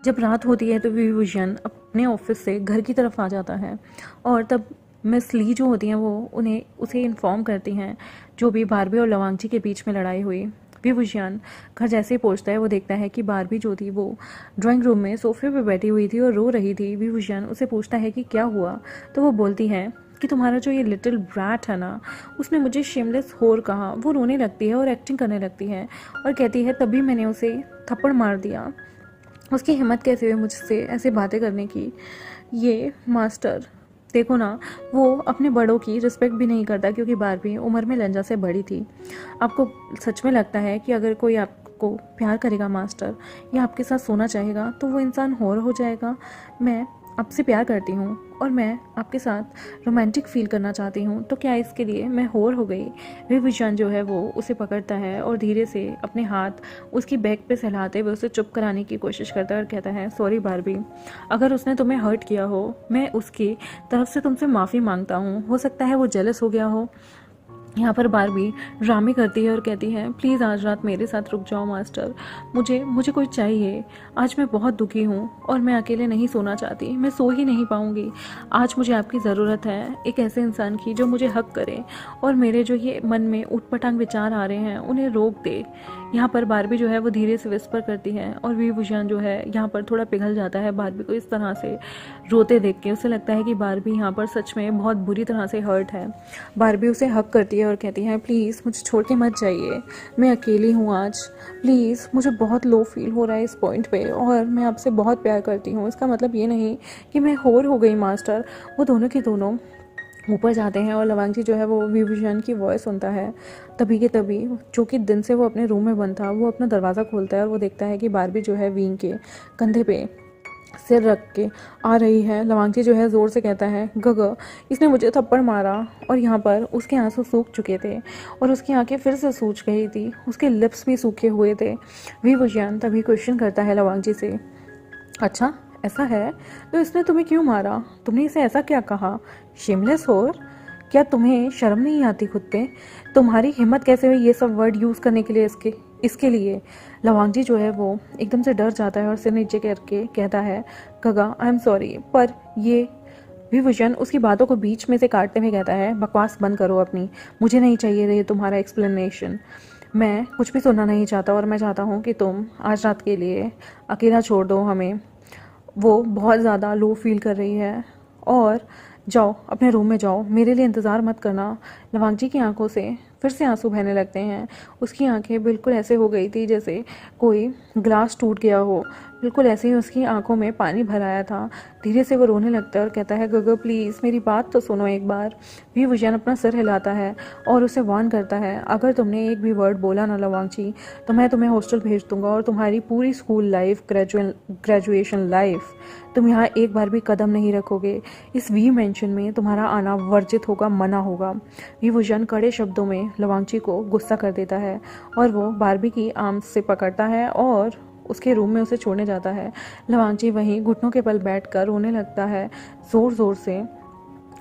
जब रात होती है तो विभूषण अपने ऑफिस से घर की तरफ आ जाता है, और तब मिस ली जो होती हैं वो उसे इन्फॉर्म करती हैं जो भी बारबी और लवांगची के बीच में लड़ाई हुई। विभूषण घर जैसे ही पहुंचता है वो देखता है कि बारबी जो थी वो ड्राइंग रूम में सोफे पे बैठी हुई थी और रो रही थी। विभूषण उसे पूछता है कि क्या हुआ, तो वो बोलती है कि तुम्हारा जो ये लिटिल ब्रैट है ना, उसने मुझे शेमलेस होर कहा। वो रोने लगती है और एक्टिंग करने लगती है और कहती है तभी मैंने उसे थप्पड़ मार दिया, उसकी हिम्मत कैसे हुई मुझसे ऐसे बातें करने की। ये मास्टर देखो ना, वो अपने बड़ों की रिस्पेक्ट भी नहीं करता, क्योंकि बारबी उम्र में लंजा से बड़ी थी। आपको सच में लगता है कि अगर कोई आपको प्यार करेगा मास्टर, या आपके साथ सोना चाहेगा, तो वो इंसान होर हो जाएगा? मैं आपसे प्यार करती हूँ और मैं आपके साथ रोमांटिक फील करना चाहती हूँ, तो क्या इसके लिए मैं होर हो गई? विभूषण जो है वो उसे पकड़ता है और धीरे से अपने हाथ उसकी बैक पे सहलाते हुए उसे चुप कराने की कोशिश करता है और कहता है सॉरी बारबी, अगर उसने तुम्हें हर्ट किया हो, मैं उसकी तरफ से तुमसे माफ़ी मांगता हूँ। हो सकता है वो जेलस हो गया हो। यहाँ पर बारबी ड्रामे करती है और कहती है प्लीज़ आज रात मेरे साथ रुक जाओ मास्टर, मुझे कोई चाहिए। आज मैं बहुत दुखी हूँ और मैं अकेले नहीं सोना चाहती, मैं सो ही नहीं पाऊँगी। आज मुझे आपकी ज़रूरत है, एक ऐसे इंसान की जो मुझे हक करे और मेरे जो ये मन में उटपटांग विचार आ रहे हैं उन्हें रोक दे। यहाँ पर बारबी जो है वो धीरे से विस्पर करती है और विभूषण जो है यहाँ पर थोड़ा पिघल जाता है बारबी को इस तरह से रोते देख के। उसे लगता है कि बारबी यहाँ पर सच में बहुत बुरी तरह से हर्ट है। बारबी उसे हक करती है और कहती है प्लीज़ मुझे छोड़ के मत जाइए, मैं अकेली हूँ आज, प्लीज़ मुझे बहुत लो फील हो रहा है इस पॉइंट पे, और मैं आपसे बहुत प्यार करती हूँ। इसका मतलब ये नहीं कि मैं होर हो गई मास्टर। वो दोनों के दोनों ऊपर जाते हैं और लवांगची जो है वो विभूषण की वॉइस सुनता है। तभी के तभी, जो कि दिन से वो अपने रूम में बंद था, वो अपना दरवाज़ा खोलता है और वो देखता है कि बारबी जो है विंग के कंधे पे सिर रख के आ रही है। लवांगची जो है ज़ोर से कहता है गग, इसने मुझे थप्पड़ मारा, और यहाँ पर उसके आंसू सूख चुके थे और उसकी आंखें फिर से सूज गई थी, उसके लिप्स भी सूखे हुए थे। विभूषण तभी क्वेश्चन करता है लवांगची से, अच्छा ऐसा है तो इसने तुम्हें क्यों मारा, तुमने इसे ऐसा क्या कहा, शेमलेस होर, क्या तुम्हें शर्म नहीं आती खुद पे, तुम्हारी हिम्मत कैसे हुई ये सब वर्ड यूज़ करने के लिए इसके लिए। लवांगची जो है वो एकदम से डर जाता है और सिर नीचे करके कहता है गगा आई एम सॉरी, पर ये। विभूषण उसकी बातों को बीच में से काटते हुए कहता है बकवास बंद करो अपनी, मुझे नहीं चाहिए ये तुम्हारा एक्सप्लेनेशन, मैं कुछ भी सुनना नहीं चाहता और मैं चाहता हूँ कि तुम आज रात के लिए अकेला छोड़ दो हमें। वो बहुत ज़्यादा लो फील कर रही है और जाओ अपने रूम में जाओ, मेरे लिए इंतज़ार मत करना। लवांगची की आंखों से फिर से आंसू बहने लगते हैं। उसकी आंखें बिल्कुल ऐसे हो गई थी जैसे कोई ग्लास टूट गया हो। बिल्कुल ऐसे ही उसकी आंखों में पानी भर आया था। धीरे से वो रोने लगता है और कहता है, गगो प्लीज़ मेरी बात तो सुनो एक बार। विभूषण अपना सिर हिलाता है और उसे वार्न करता है, अगर तुमने एक भी वर्ड बोला ना लवांगची, तो मैं तुम्हें हॉस्टल भेज दूंगा और तुम्हारी पूरी स्कूल लाइफ, ग्रेजुएशन लाइफ तुम यहाँ एक बार भी कदम नहीं रखोगे। इस वी मेंशन में तुम्हारा आना वर्जित होगा, मना होगा। विभूषण कड़े शब्दों में लवांगची को गुस्सा कर देता है और वो बारबी की आर्म से पकड़ता है और उसके रूम में उसे छोड़ने जाता है। लवांगची वहीं घुटनों के बल बैठकर रोने लगता है ज़ोर ज़ोर से।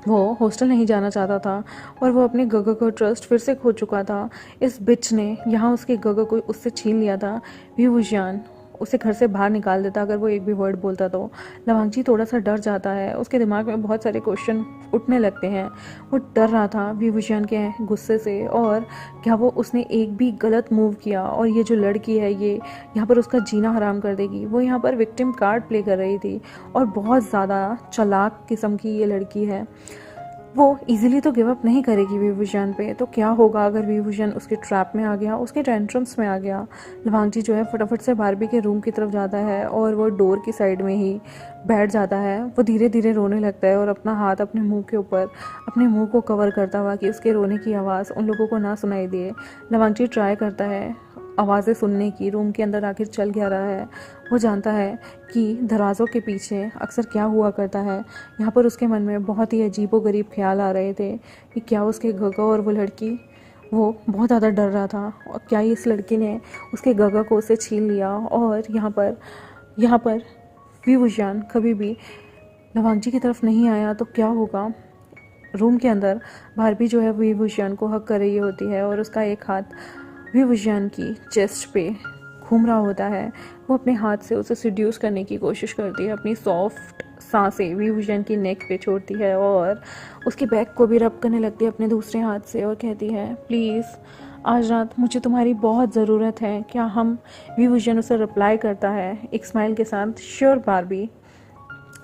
वो हॉस्टल नहीं जाना चाहता था और वो अपने गगो को ट्रस्ट फिर से खो चुका था। इस बिच ने यहाँ उसके गगो को उससे छीन लिया था। विभूषण उसे घर से बाहर निकाल देता अगर वो एक भी वर्ड बोलता तो। लवांगची थोड़ा सा डर जाता है, उसके दिमाग में बहुत सारे क्वेश्चन उठने लगते हैं। वो डर रहा था विभूषण के गुस्से से, और क्या वो उसने एक भी गलत मूव किया और ये जो लड़की है ये यहाँ पर उसका जीना हराम कर देगी। वो यहाँ पर विक्टिम कार्ड प्ले कर रही थी और बहुत ज़्यादा चालाक किस्म की ये लड़की है। वो इजीली तो गिव अप नहीं करेगी विभूषण पे। तो क्या होगा अगर विभूषण उसके ट्रैप में आ गया, उसके टेंट्रम्स में आ गया। लवांगची जो है फटाफट से बारबी के रूम की तरफ जाता है और वो डोर की साइड में ही बैठ जाता है। वो धीरे धीरे रोने लगता है और अपना हाथ अपने मुंह के ऊपर अपने मुंह को कवर करता हुआ कि उसके रोने की आवाज़ उन लोगों को ना सुनाई दे। लवांगची ट्राई करता है आवाज़ें सुनने की, रूम के अंदर आखिर चल क्या रहा है। वो जानता है कि दरवाज़ों के पीछे अक्सर क्या हुआ करता है। यहाँ पर उसके मन में बहुत ही अजीबोगरीब ख्याल आ रहे थे कि क्या उसके गगा और वो लड़की, वो बहुत ज़्यादा डर रहा था और क्या इस लड़की ने उसके गगा को उससे छीन लिया। और यहाँ पर विभूषण कभी भी लवांगची की तरफ नहीं आया तो क्या होगा। रूम के अंदर बारबी जो है विभूषण को हक कर रही होती है और उसका एक हाथ विभूषण की चेस्ट पे घूम रहा होता है। वो अपने हाथ से उसे सिड्यूस करने की कोशिश करती है, अपनी सॉफ्ट सांसें विभूषण की नेक पे छोड़ती है और उसके बैक को भी रब करने लगती है अपने दूसरे हाथ से और कहती है, प्लीज़ आज रात मुझे तुम्हारी बहुत ज़रूरत है, क्या हम। विभूषण उसे रिप्लाई करता है एक स्माइल के साथ, श्योर बारबी,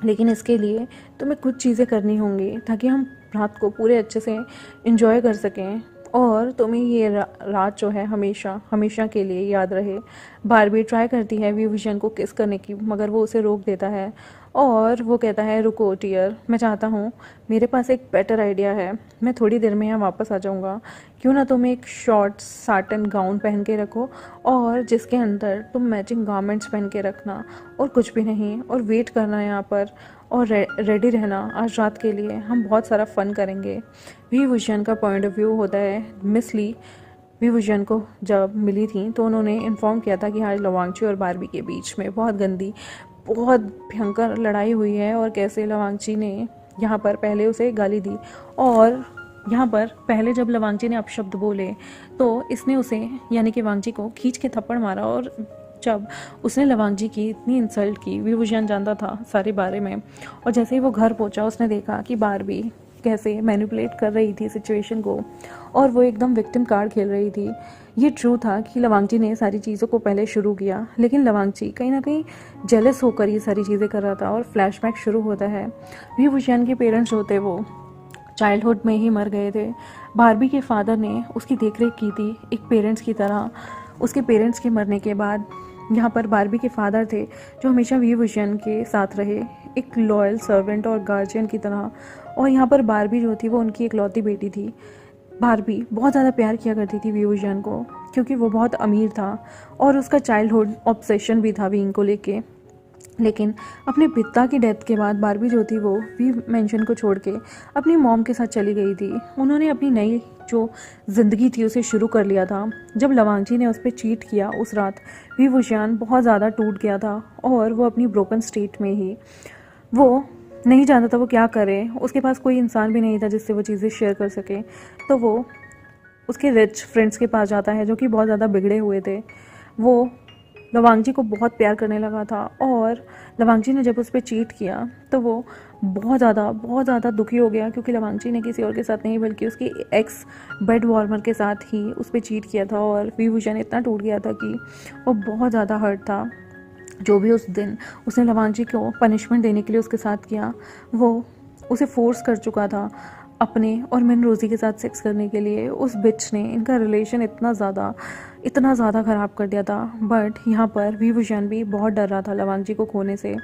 लेकिन इसके लिए तुम्हें कुछ चीज़ें करनी होंगी ताकि हम रात को पूरे अच्छे से एंजॉय कर सकें और तुम्हें ये रात जो है हमेशा हमेशा के लिए याद रहे। बारबी ट्राई करती है विभूषण को किस करने की, मगर वो उसे रोक देता है और वो कहता है, रुको टियर, मैं चाहता हूँ, मेरे पास एक बेटर आइडिया है। मैं थोड़ी देर में यहाँ वापस आ जाऊँगा, क्यों ना तुम एक शॉर्ट साटन गाउन पहन के रखो और जिसके अंदर तुम मैचिंग गारमेंट्स पहन के रखना और कुछ भी नहीं, और वेट करना यहाँ पर और रेडी रहना आज रात के लिए, हम बहुत सारा फन करेंगे। विभूषण का पॉइंट ऑफ व्यू होता है, मिस ली विभूषण को जब मिली थी तो उन्होंने इन्फॉर्म किया था कि आज लवांगची और बारबी के बीच में बहुत गंदी, बहुत भयंकर लड़ाई हुई है और कैसे लवांगची ने यहाँ पर पहले उसे गाली दी और यहाँ पर पहले जब लवांगची ने अपशब्द बोले तो इसने उसे यानी कि वांगची को खींच के थप्पड़ मारा। और जब उसने लवांगची की इतनी इंसल्ट की, विभूषण जानता था सारे बारे में, और जैसे ही वो घर पहुंचा उसने देखा कि बारबी कैसे मैनिपुलेट कर रही थी सिचुएशन को और वो एकदम विक्टिम कार्ड खेल रही थी। ये ट्रू था कि लवांगची ने सारी चीज़ों को पहले शुरू किया, लेकिन लवांगची कहीं ना कहीं जेलस होकर ये सारी चीज़ें कर रहा था। और फ्लैशबैक शुरू होता है, विभूषण के पेरेंट्स जो थे वो चाइल्डहुड में ही मर गए थे। बारबी के फादर ने उसकी देखरेख की थी एक पेरेंट्स की तरह। उसके पेरेंट्स के मरने के बाद यहाँ पर बारबी के फादर थे जो हमेशा विभूषण के साथ रहे, एक लॉयल सर्वेंट और गार्जियन की तरह। और यहाँ पर बारबी जो थी वो उनकी इकलौती बेटी थी। बारबी बहुत ज़्यादा प्यार किया करती थी विभूषण को क्योंकि वो बहुत अमीर था और उसका चाइल्डहुड ऑब्सेशन भी था विंग को लेके। लेकिन अपने पिता की डेथ के बाद बारबी जो थी वो वी मेंशन को छोड़ के अपनी मॉम के साथ चली गई थी। उन्होंने अपनी नई जो ज़िंदगी थी उसे शुरू कर लिया था। जब लवांगची ने उस पर चीट किया उस रात विभूषण बहुत ज़्यादा टूट गया था और वो अपनी ब्रोकन स्टेट में ही वो नहीं जानता था वो क्या करे। उसके पास कोई इंसान भी नहीं था जिससे वो चीज़ें शेयर कर सके। तो वो उसके रिच फ्रेंड्स के पास जाता है जो कि बहुत ज़्यादा बिगड़े हुए थे। वो लवांगची को बहुत प्यार करने लगा था और लवांगची ने जब उस पर चीट किया तो वो बहुत ज़्यादा दुखी हो गया क्योंकि लवांगची ने किसी और के साथ नहीं बल्कि उसकी एक्स बेड वार्मर के साथ ही उस पर चीट किया था। और विभूषण इतना टूट गया था कि वो बहुत ज़्यादा हर्ट था। जो भी उस दिन उसने लवांगची को पनिशमेंट देने के लिए उसके साथ किया वो उसे फोर्स कर चुका था अपने और मिन रोज़ी के साथ सेक्स करने के लिए। उस बिच ने, इनका रिलेशन इतना ज़्यादा इतना ज़्यादा ख़राब कर दिया था। बट यहाँ पर विभूषण भी बहुत डर रहा था लवांगजी को खोने से।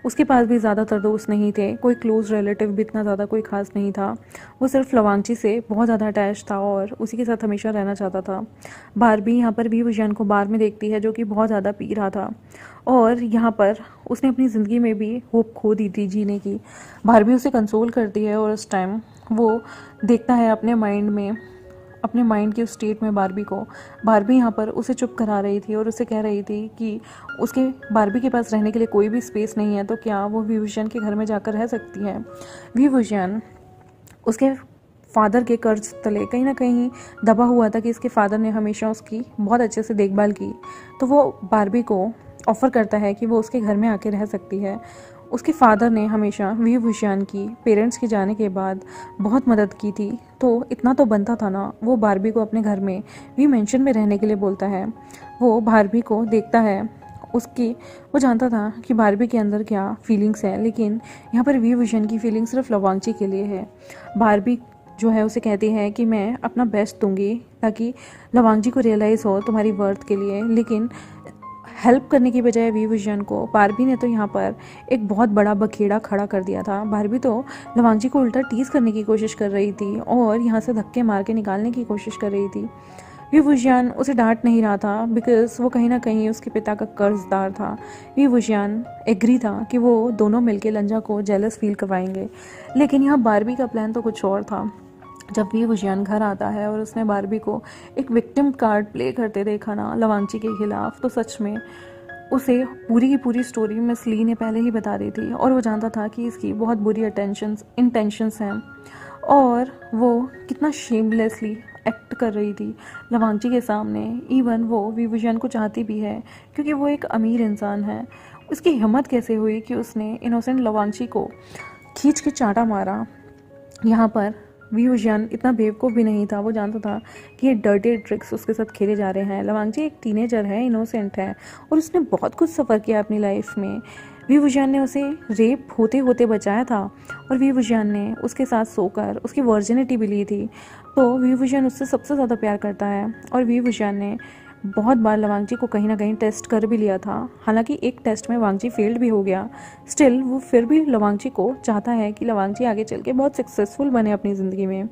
उसके पास भी ज़्यादातर दोस्त नहीं थे, कोई क्लोज़ रिलेटिव भी इतना ज़्यादा कोई ख़ास नहीं था। वो सिर्फ लवांगजी से बहुत ज़्यादा अटैच था और उसी के साथ हमेशा रहना चाहता था। बारबी यहाँ पर विभूषण को बार में देखती है जो कि बहुत ज़्यादा पी रहा था और यहाँ पर उसने अपनी ज़िंदगी में भी होप खो दी थी जीने की। बारबी उसे कंसोल करती है और उस टाइम वो देखता है अपने माइंड के उस स्टेट में बारबी को। बारबी यहाँ पर उसे चुप करा रही थी और उसे कह रही थी कि उसके बारबी के पास रहने के लिए कोई भी स्पेस नहीं है, तो क्या वो विभूषण के घर में जाकर रह सकती है। विभूषण उसके फादर के कर्ज तले कहीं ना कहीं दबा हुआ था कि इसके फादर ने हमेशा उसकी बहुत अच्छे से देखभाल की, तो वो बारबी को ऑफ़र करता है कि वो उसके घर में आके रह सकती है। उसके फादर ने हमेशा विभूषण की पेरेंट्स के जाने के बाद बहुत मदद की थी, तो इतना तो बनता था ना, वो बारबी को अपने घर में वी मेंशन में रहने के लिए बोलता है। वो बारबी को देखता है, वो जानता था कि बारबी के अंदर क्या फीलिंग्स है, लेकिन यहाँ पर विभूषण की फीलिंग सिर्फ लवांगची के लिए है। बारबी जो है उसे कहती है कि मैं अपना बेस्ट दूंगी ताकि लवांगजी को रियलाइज़ हो तुम्हारी वर्थ के लिए, लेकिन हेल्प करने की बजाय विभूषण को बारबी ने तो यहाँ पर एक बहुत बड़ा बखेड़ा खड़ा कर दिया था। बारबी तो लवांगजी को उल्टा टीज करने की कोशिश कर रही थी और यहाँ से धक्के मार के निकालने की कोशिश कर रही थी। विभूषण उसे डांट नहीं रहा था बिकॉज वो कहीं ना कहीं उसके पिता का कर्जदार था। विभूषण एग्री था कि वो दोनों मिलके लंजा को जेलस फील करवाएंगे, लेकिन यहाँ बारबी का प्लान तो कुछ और था। जब विभूषण घर आता है और उसने बारबी को एक विक्टिम कार्ड प्ले करते देखा ना लवांगची के खिलाफ, तो सच में उसे पूरी की पूरी स्टोरी मिस ली ने पहले ही बता दी थी और वो जानता था कि इसकी बहुत बुरी इंटेंशंस हैं और वो कितना शेमलेसली एक्ट कर रही थी लवांगची के सामने। इवन वो विभूषण को चाहती भी है क्योंकि वो एक अमीर इंसान है। उसकी हिम्मत कैसे हुई कि उसने इनोसेंट लवांगची को खींच के चांटा मारा। यहाँ पर विभूषण इतना बेवकूफ़ भी नहीं था, वो जानता था कि ये डर्टी ट्रिक्स उसके साथ खेले जा रहे हैं। लवांगची एक टीनेजर है, इनोसेंट है और उसने बहुत कुछ सफ़र किया अपनी लाइफ में। विभूषण ने उसे रेप होते होते बचाया था और विभूषण ने उसके साथ सोकर उसकी वर्जिनिटी भी ली थी, तो विभूषण उससे सबसे ज़्यादा प्यार करता है। और विभूषण ने बहुत बार लवांगची को कहीं ना कहीं टेस्ट कर भी लिया था, हालांकि एक टेस्ट में वांगची फेल्ड भी हो गया। स्टिल वो फिर भी लवांगची को चाहता है कि लवांगची आगे चल के बहुत सक्सेसफुल बने अपनी ज़िंदगी में।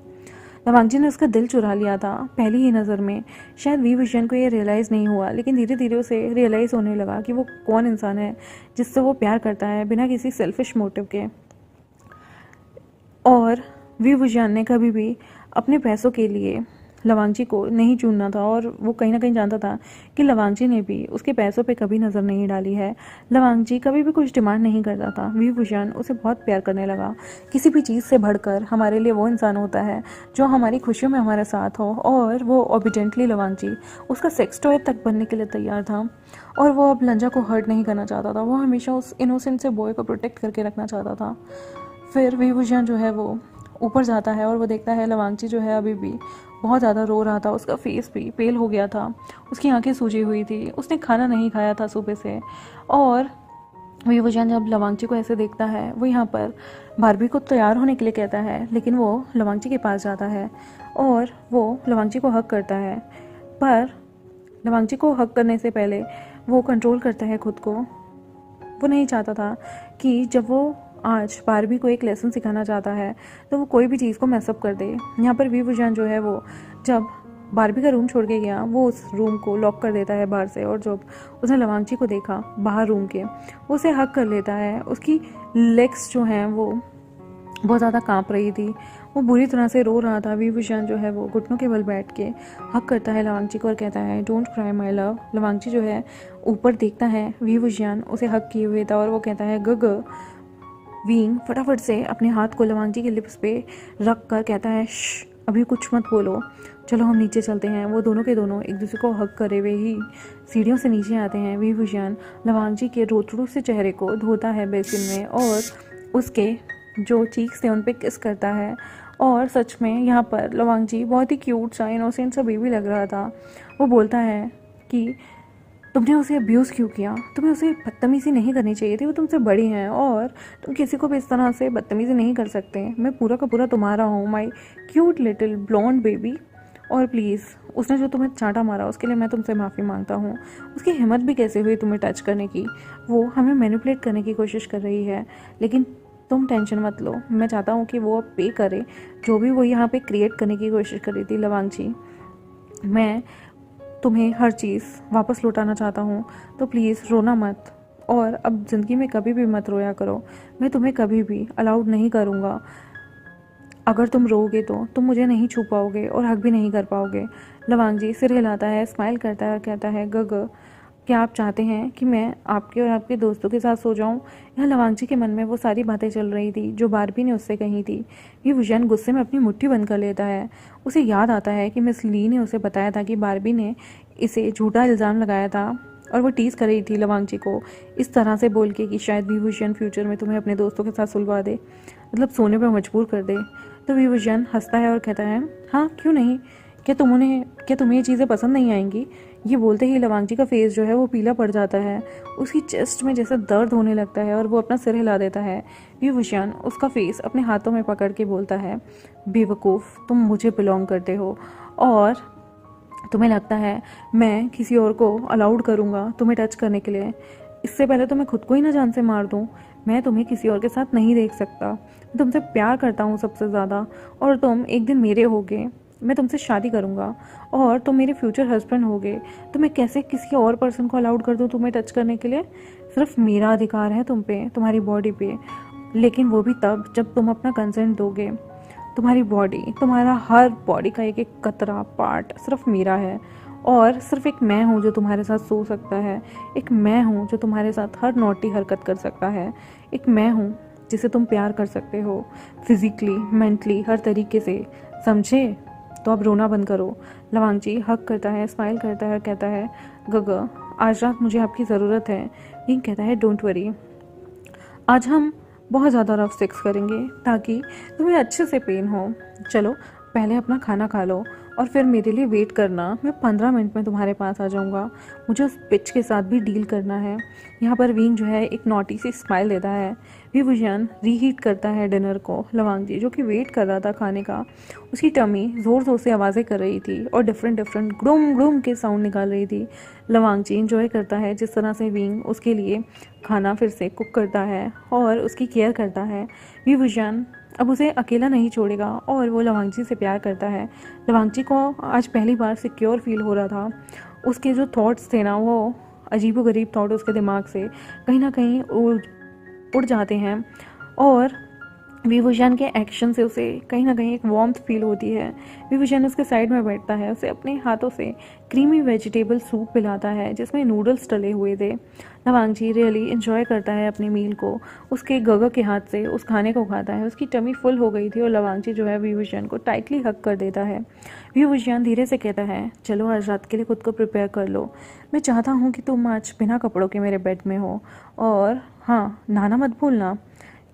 लवांगची ने उसका दिल चुरा लिया था पहली ही नज़र में। शायद विभूषण को ये रियलाइज़ नहीं हुआ, लेकिन धीरे धीरे उसे रियलाइज़ होने लगा कि वो कौन इंसान है जिससे वो प्यार करता है बिना किसी सेल्फिश मोटिव के। और विभूषण ने कभी भी अपने पैसों के लिए लवांगची को नहीं चुनना था और वो कहीं ना कहीं जानता था कि लवांगची ने भी उसके पैसों पे कभी नज़र नहीं डाली है। लवांगची कभी भी कुछ डिमांड नहीं करता था। विभूषण उसे बहुत प्यार करने लगा। किसी भी चीज़ से बढ़कर हमारे लिए वो इंसान होता है जो हमारी खुशियों में हमारे साथ हो, और वो ओबिडेंटली लवांगची उसका सेक्स टॉय तक बनने के लिए तैयार था और वो अब लंजा को हर्ट नहीं करना चाहता था। वो हमेशा उस इनोसेंट से बॉय को प्रोटेक्ट करके रखना चाहता था। फिर विभूषण जो है वो ऊपर जाता है और वो देखता है लवांगची जो है अभी भी बहुत ज़्यादा रो रहा था। उसका फेस भी पेल हो गया था, उसकी आंखें सूजी हुई थी, उसने खाना नहीं खाया था सुबह से। और विभूषण जब लवांगची को ऐसे देखता है, वो यहाँ पर बारबी को तैयार होने के लिए कहता है, लेकिन वो लवांगची के पास जाता है और वो लवांगची को हक करता है। पर लवांगची को हक करने से पहले वो कंट्रोल करता है खुद को। वो नहीं चाहता था कि जब वो आज बारबी को एक लेसन सिखाना चाहता है तो वो कोई भी चीज़ को मैसअप कर दे। यहाँ पर विभूषण जो है वो जब बारबी का रूम छोड़ के गया, वो उस रूम को लॉक कर देता है बाहर से, और जब उसने लवांगची को देखा बाहर रूम के, वो उसे हक कर लेता है। उसकी लेग्स जो हैं वो बहुत ज़्यादा काँप रही थी, वो बुरी तरह से रो रहा था। विभूषण जो है वो घुटनों के बल बैठ के हक करता है लवांगची को और कहता है डोंट क्राई माई लव। लवांगची जो है ऊपर देखता है, विभूषण उसे हक किए हुए था और वो कहता है गग। वींग फटाफट से अपने हाथ को लवांगची के लिप्स पे रख कर कहता है श्श, अभी कुछ मत बोलो, चलो हम नीचे चलते हैं। वो दोनों के दोनों एक दूसरे को हक करे हुए ही सीढ़ियों से नीचे आते हैं। विभूषण लवांगची के रोतड़ू से चेहरे को धोता है बेसिन में और उसके जो चीक्स थे उन पे किस करता है। और सच में यहाँ पर लवांगची बहुत ही क्यूट सा इनोसेंट सा बेबी लग रहा था। वो बोलता है कि तुमने उसे अब्यूज़ क्यों किया, तुम्हें उसे बदतमीज़ी नहीं करनी चाहिए थी, वो तुमसे बड़ी हैं और तुम किसी को भी इस तरह से बदतमीज़ी नहीं कर सकते। मैं पूरा का पूरा तुम्हारा हूँ, my cute little blonde baby. और प्लीज़ उसने जो तुम्हें चांटा मारा उसके लिए मैं तुमसे माफ़ी मांगता हूँ। उसकी हिम्मत भी कैसे हुई तुम्हें टच करने की? वो हमें मैनिपुलेट करने की कोशिश कर रही है, लेकिन तुम टेंशन मत लो। मैं चाहता हूँ कि वो अब पे करे जो भी वो यहाँ पे क्रिएट करने की कोशिश कर रही थी। लवांग जी, मैं तुम्हें हर चीज़ वापस लौटाना चाहता हूँ, तो प्लीज़ रोना मत, और अब ज़िंदगी में कभी भी मत रोया करो। मैं तुम्हें कभी भी अलाउड नहीं करूँगा। अगर तुम रोओगे तो तुम मुझे नहीं छू पाओगे और हक भी नहीं कर पाओगे। लवांग जी सिर हिलाता है, स्माइल करता है और कहता है, गग, क्या आप चाहते हैं कि मैं आपके और आपके दोस्तों के साथ सो जाऊं? यहाँ लवांग जी के मन में वो सारी बातें चल रही थी जो बारबी ने उससे कही थी। ये विजयन गुस्से में अपनी मुट्ठी बंद कर लेता है। उसे याद आता है कि मिस ली ने उसे बताया था कि बारबी ने इसे झूठा इल्ज़ाम लगाया था और वो टीज़ कर रही थी लवांग जी को इस तरह से बोल के कि शायद विभूषण फ्यूचर में तुम्हें अपने दोस्तों के साथ सुलवा दे, मतलब सोने पर मजबूर कर दे। तो विभूषण हंसता है और कहता है, हाँ क्यों नहीं, क्या तुम्हें ये चीज़ें पसंद नहीं आएंगी? ये बोलते ही लवांग जी का फेस जो है वो पीला पड़ जाता है। उसकी चेस्ट में जैसा दर्द होने लगता है और वो अपना सिर हिला देता है। विभूषण उसका फेस अपने हाथों में पकड़ के बोलता है, बेवकूफ़, तुम मुझे बिलोंग करते हो और तुम्हें लगता है मैं किसी और को अलाउड करूँगा तुम्हें टच करने के लिए? इससे पहले तो मैं खुद को ही ना जान से मार दूँ। मैं तुम्हें किसी और के साथ नहीं देख सकता। मैं तुमसे प्यार करता हूँ सबसे ज़्यादा, और तुम एक दिन मेरे होगे। मैं तुमसे शादी करूँगा और तुम मेरे फ्यूचर हस्बैंड होगे। तो मैं कैसे किसी और पर्सन को अलाउड कर दूँ तुम्हें टच करने के लिए? सिर्फ मेरा अधिकार है तुम पे, तुम्हारी बॉडी पे, लेकिन वो भी तब जब तुम अपना कंसेंट दोगे। तुम्हारी बॉडी, तुम्हारा हर बॉडी का एक एक कतरा पार्ट सिर्फ मेरा है, और सिर्फ एक मैं हूँ जो तुम्हारे साथ सो सकता है। एक मैं हूँ जो तुम्हारे साथ हर नॉटी हरकत कर सकता है। एक मैं हूँ जिसे तुम प्यार कर सकते हो, फिजिकली, मेंटली, हर तरीके से, समझे? तो अब रोना बंद करो। लवांग जी हक करता है, स्माइल करता है और कहता है, गग, आज रात मुझे आपकी ज़रूरत है। विंग कहता है, डोंट वरी, आज हम बहुत ज़्यादा रफ सेक्स करेंगे ताकि तुम्हें अच्छे से पेन हो। चलो पहले अपना खाना खा लो और फिर मेरे लिए वेट करना। मैं 15 मिनट में तुम्हारे पास आ जाऊंगा। मुझे उस पिच के साथ भी डील करना है। यहाँ पर विंग जो है एक नॉटी सी स्माइल देता है। विभूषण रीहीट करता है डिनर को। लवांग जी जो कि वेट कर रहा था खाने का, उसकी टमी ज़ोर ज़ोर से आवाज़ें कर रही थी और डिफरेंट डिफरेंट ग्रूम ग्रूम के साउंड निकाल रही थी। लवांग जी इंजॉय करता है जिस तरह से विंग उसके लिए खाना फिर से कुक करता है और उसकी केयर करता है। विभूषण अब उसे अकेला नहीं छोड़ेगा और वो लवांग जी से प्यार करता है। लवांग जी को आज पहली बार सिक्योर फील हो रहा था। उसके जो थॉट्स थे ना, वो अजीबोगरीब थॉट उसके दिमाग से कहीं ना कहीं उड़ जाते हैं, और विभूषण के एक्शन से उसे कहीं ना कहीं एक वार्मथ फील होती है। विभूषण उसके साइड में बैठता है, उसे अपने हाथों से क्रीमी वेजिटेबल सूप पिलाता है जिसमें नूडल्स डले हुए थे। लवांग जी रियली इंजॉय करता है अपनी मील को। उसके गगा के हाथ से उस खाने को खाता है। उसकी टमी फुल हो गई थी और लवांग जी जो है विभूषण को टाइटली हक कर देता है। विभूषण धीरे से कहता है, चलो आज रात के लिए खुद को प्रिपेयर कर लो। मैं चाहता हूँ कि तुम आज बिना कपड़ों के मेरे बेड में हो, और हाँ, नहाना मत भूलना,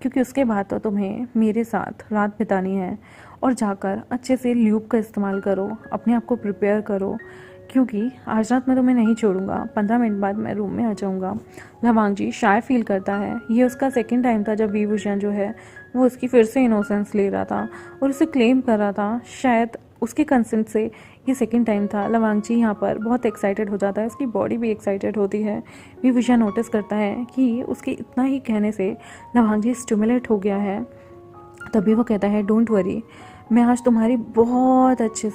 क्योंकि उसके बाद तो तुम्हें मेरे साथ रात बितानी है। और जाकर अच्छे से ल्यूब का इस्तेमाल करो, अपने आप को प्रिपेयर करो, क्योंकि आज रात मैं तुम्हें नहीं छोड़ूंगा। 15 मिनट बाद मैं रूम में आ जाऊंगा। लवांग जी शाय फील करता है। ये उसका सेकंड टाइम था जब विभूषण जो है वो उसकी फिर से इनोसेंस ले रहा था और उसे क्लेम कर रहा था। शायद उसके कंसेंट से ये सेकंड टाइम था। लवांग जी यहाँ पर बहुत एक्साइटेड हो जाता है, उसकी बॉडी भी एक्साइटेड होती है। विभूषण नोटिस करता है कि उसके इतना ही कहने से लवांग जी स्टिमुलेट हो गया है। तभी वो कहता है, डोंट वरी, मैं आज तुम्हारी बहुत अच्छे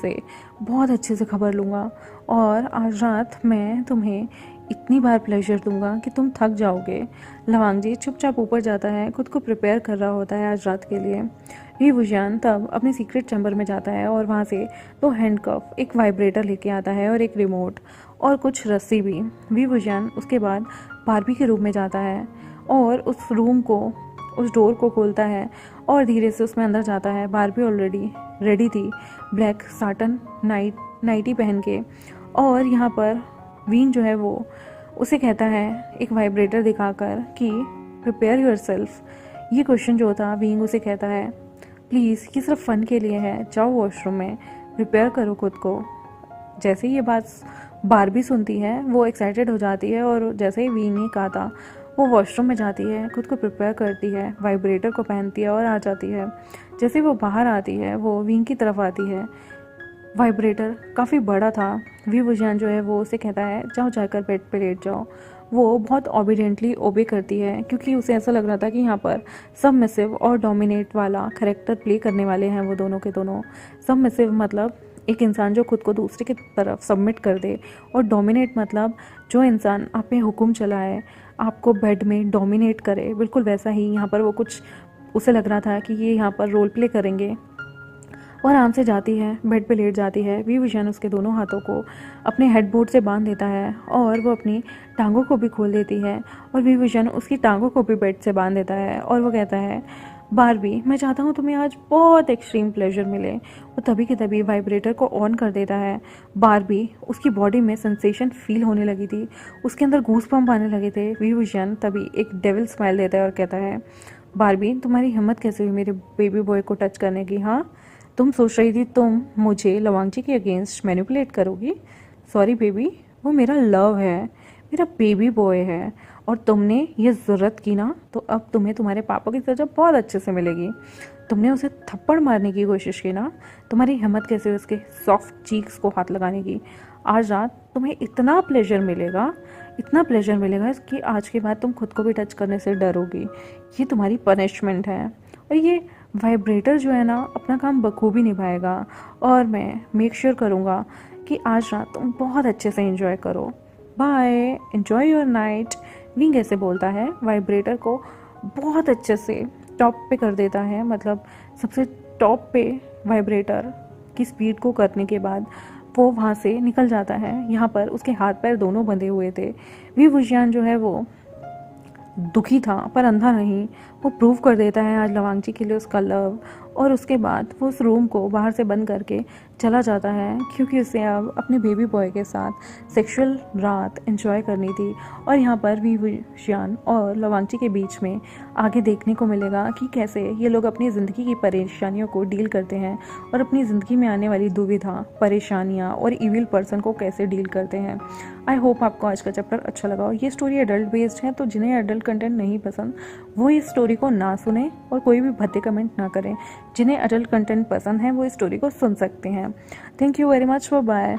से खबर लूँगा, और आज रात मैं तुम्हें इतनी बार प्लेजर दूंगा कि तुम थक जाओगे। लवांग जी चुपचाप ऊपर जाता है, खुद को प्रिपेयर कर रहा होता है आज रात के लिए। विभूषण तब अपने सीक्रेट चैम्बर में जाता है और वहाँ से 2 हैंडकफ, एक वाइब्रेटर लेके आता है और एक रिमोट और कुछ रस्सी भी। विभूषण उसके बाद बारबी के रूम में जाता है और उस डोर को खोलता है और धीरे से उसमें अंदर जाता है। बारबी ऑलरेडी रेडी थी, ब्लैक साटन नाइटी पहन के, और यहाँ पर विंग जो है वो उसे कहता है एक वाइब्रेटर दिखाकर कि प्रिपेयर योरसेल्फ। ये क्वेश्चन जो था, विंग उसे कहता है, प्लीज़ ये सिर्फ फ़न के लिए है, जाओ वॉशरूम में प्रिपेयर करो खुद को। जैसे ही ये बात बारबी सुनती है वो एक्साइटेड हो जाती है, और जैसे ही विंग ने कहा था वो वॉशरूम में जाती है, खुद को प्रिपेयर करती है, वाइब्रेटर को पहनती है और आ जाती है। जैसे वो बाहर आती है वो विंग की तरफ आती है। वाइब्रेटर काफ़ी बड़ा था। वी वुजियान जो है वो उसे कहता है जाओ जाकर बेड पे लेट जाओ। वो बहुत ओबीडियंटली ओबे करती है क्योंकि उसे ऐसा लग रहा था कि यहाँ पर सबमिसिव और डोमिनेट वाला करेक्टर प्ले करने वाले हैं वो दोनों के दोनों। सबमिसिव मतलब एक इंसान जो खुद को दूसरे की तरफ सबमिट कर दे, और डोमिनेट मतलब जो इंसान आप पे हुक्म चलाए, आपको बेड में डोमिनेट करे। बिल्कुल वैसा ही यहाँ पर वो कुछ उसे लग रहा था कि ये यहाँ पर रोल प्ले करेंगे। वो आराम से जाती है, बेड पे लेट जाती है। वी विजन उसके दोनों हाथों को अपने हेडबोर्ड से बांध देता है और वो अपनी टांगों को भी खोल देती है, और वी विजन उसकी टांगों को भी बेड से बांध देता है। और वो कहता है बारबी, मैं चाहता हूँ तुम्हें आज बहुत एक्सट्रीम प्लेजर मिले। वो तभी के तभी वाइब्रेटर को ऑन कर देता है। बारबी, उसकी बॉडी में सेंसेशन फील होने लगी थी, उसके अंदर गूस बम्प आने लगे थे। वी विजन तभी एक डेविल स्माइल देता है और कहता है बारबी, तुम्हारी हिम्मत कैसे हुई मेरे बेबी बॉय को टच करने की? हाँ, तुम सोच रही थी तुम मुझे लवांगची के अगेंस्ट मैनिपुलेट करोगी? सॉरी बेबी, वो मेरा लव है, मेरा बेबी बॉय है, और तुमने ये ज़रूरत की ना तो अब तुम्हें तुम्हारे पापा की सज़ा बहुत अच्छे से मिलेगी। तुमने उसे थप्पड़ मारने की कोशिश की ना, तुम्हारी हिम्मत कैसे हुई उसके सॉफ्ट चीक्स को हाथ लगाने की? आज रात तुम्हें इतना प्लेजर मिलेगा, इतना प्लेजर मिलेगा कि आज के बाद तुम खुद को भी टच करने से डरोगी। ये तुम्हारी पनिशमेंट है। और ये वाइब्रेटर जो है ना अपना काम बखूबी निभाएगा, और मैं मेक श्योर करूँगा कि आज रात तुम बहुत अच्छे से एंजॉय करो। Bye, enjoy your night. विंग ऐसे बोलता है, वाइब्रेटर को बहुत अच्छे से टॉप पे कर देता है, मतलब सबसे टॉप पे वाइब्रेटर की स्पीड को करने के बाद वो वहाँ से निकल जाता है। यहाँ पर उसके हाथ पैर दोनों बंधे हुए थे। वी वुजियान जो है वो दुखी था पर अंधा नहीं। वो प्रूव कर देता है आज लवांगची के लिए उसका लव, और उसके बाद वो उस रूम को बाहर से बंद करके चला जाता है क्योंकि उसे अब अपने बेबी बॉय के साथ सेक्सुअल रात एंजॉय करनी थी। और यहाँ पर वी वुजियान और लवांगची के बीच में आगे देखने को मिलेगा कि कैसे ये लोग अपनी ज़िंदगी की परेशानियों को डील करते हैं, और अपनी ज़िंदगी में आने वाली दुविधा, परेशानियाँ और इविल पर्सन को कैसे डील करते हैं। आई होप आपको आज का चैप्टर अच्छा लगा। और ये स्टोरी एडल्ट बेस्ड है, तो जिन्हें एडल्ट कंटेंट नहीं पसंद वो इस स्टोरी को ना सुने और कोई भी भद्दे कमेंट ना करें। जिन्हें एडल्ट कंटेंट पसंद है वो इस स्टोरी को सुन सकते हैं। Thank you very much, bye.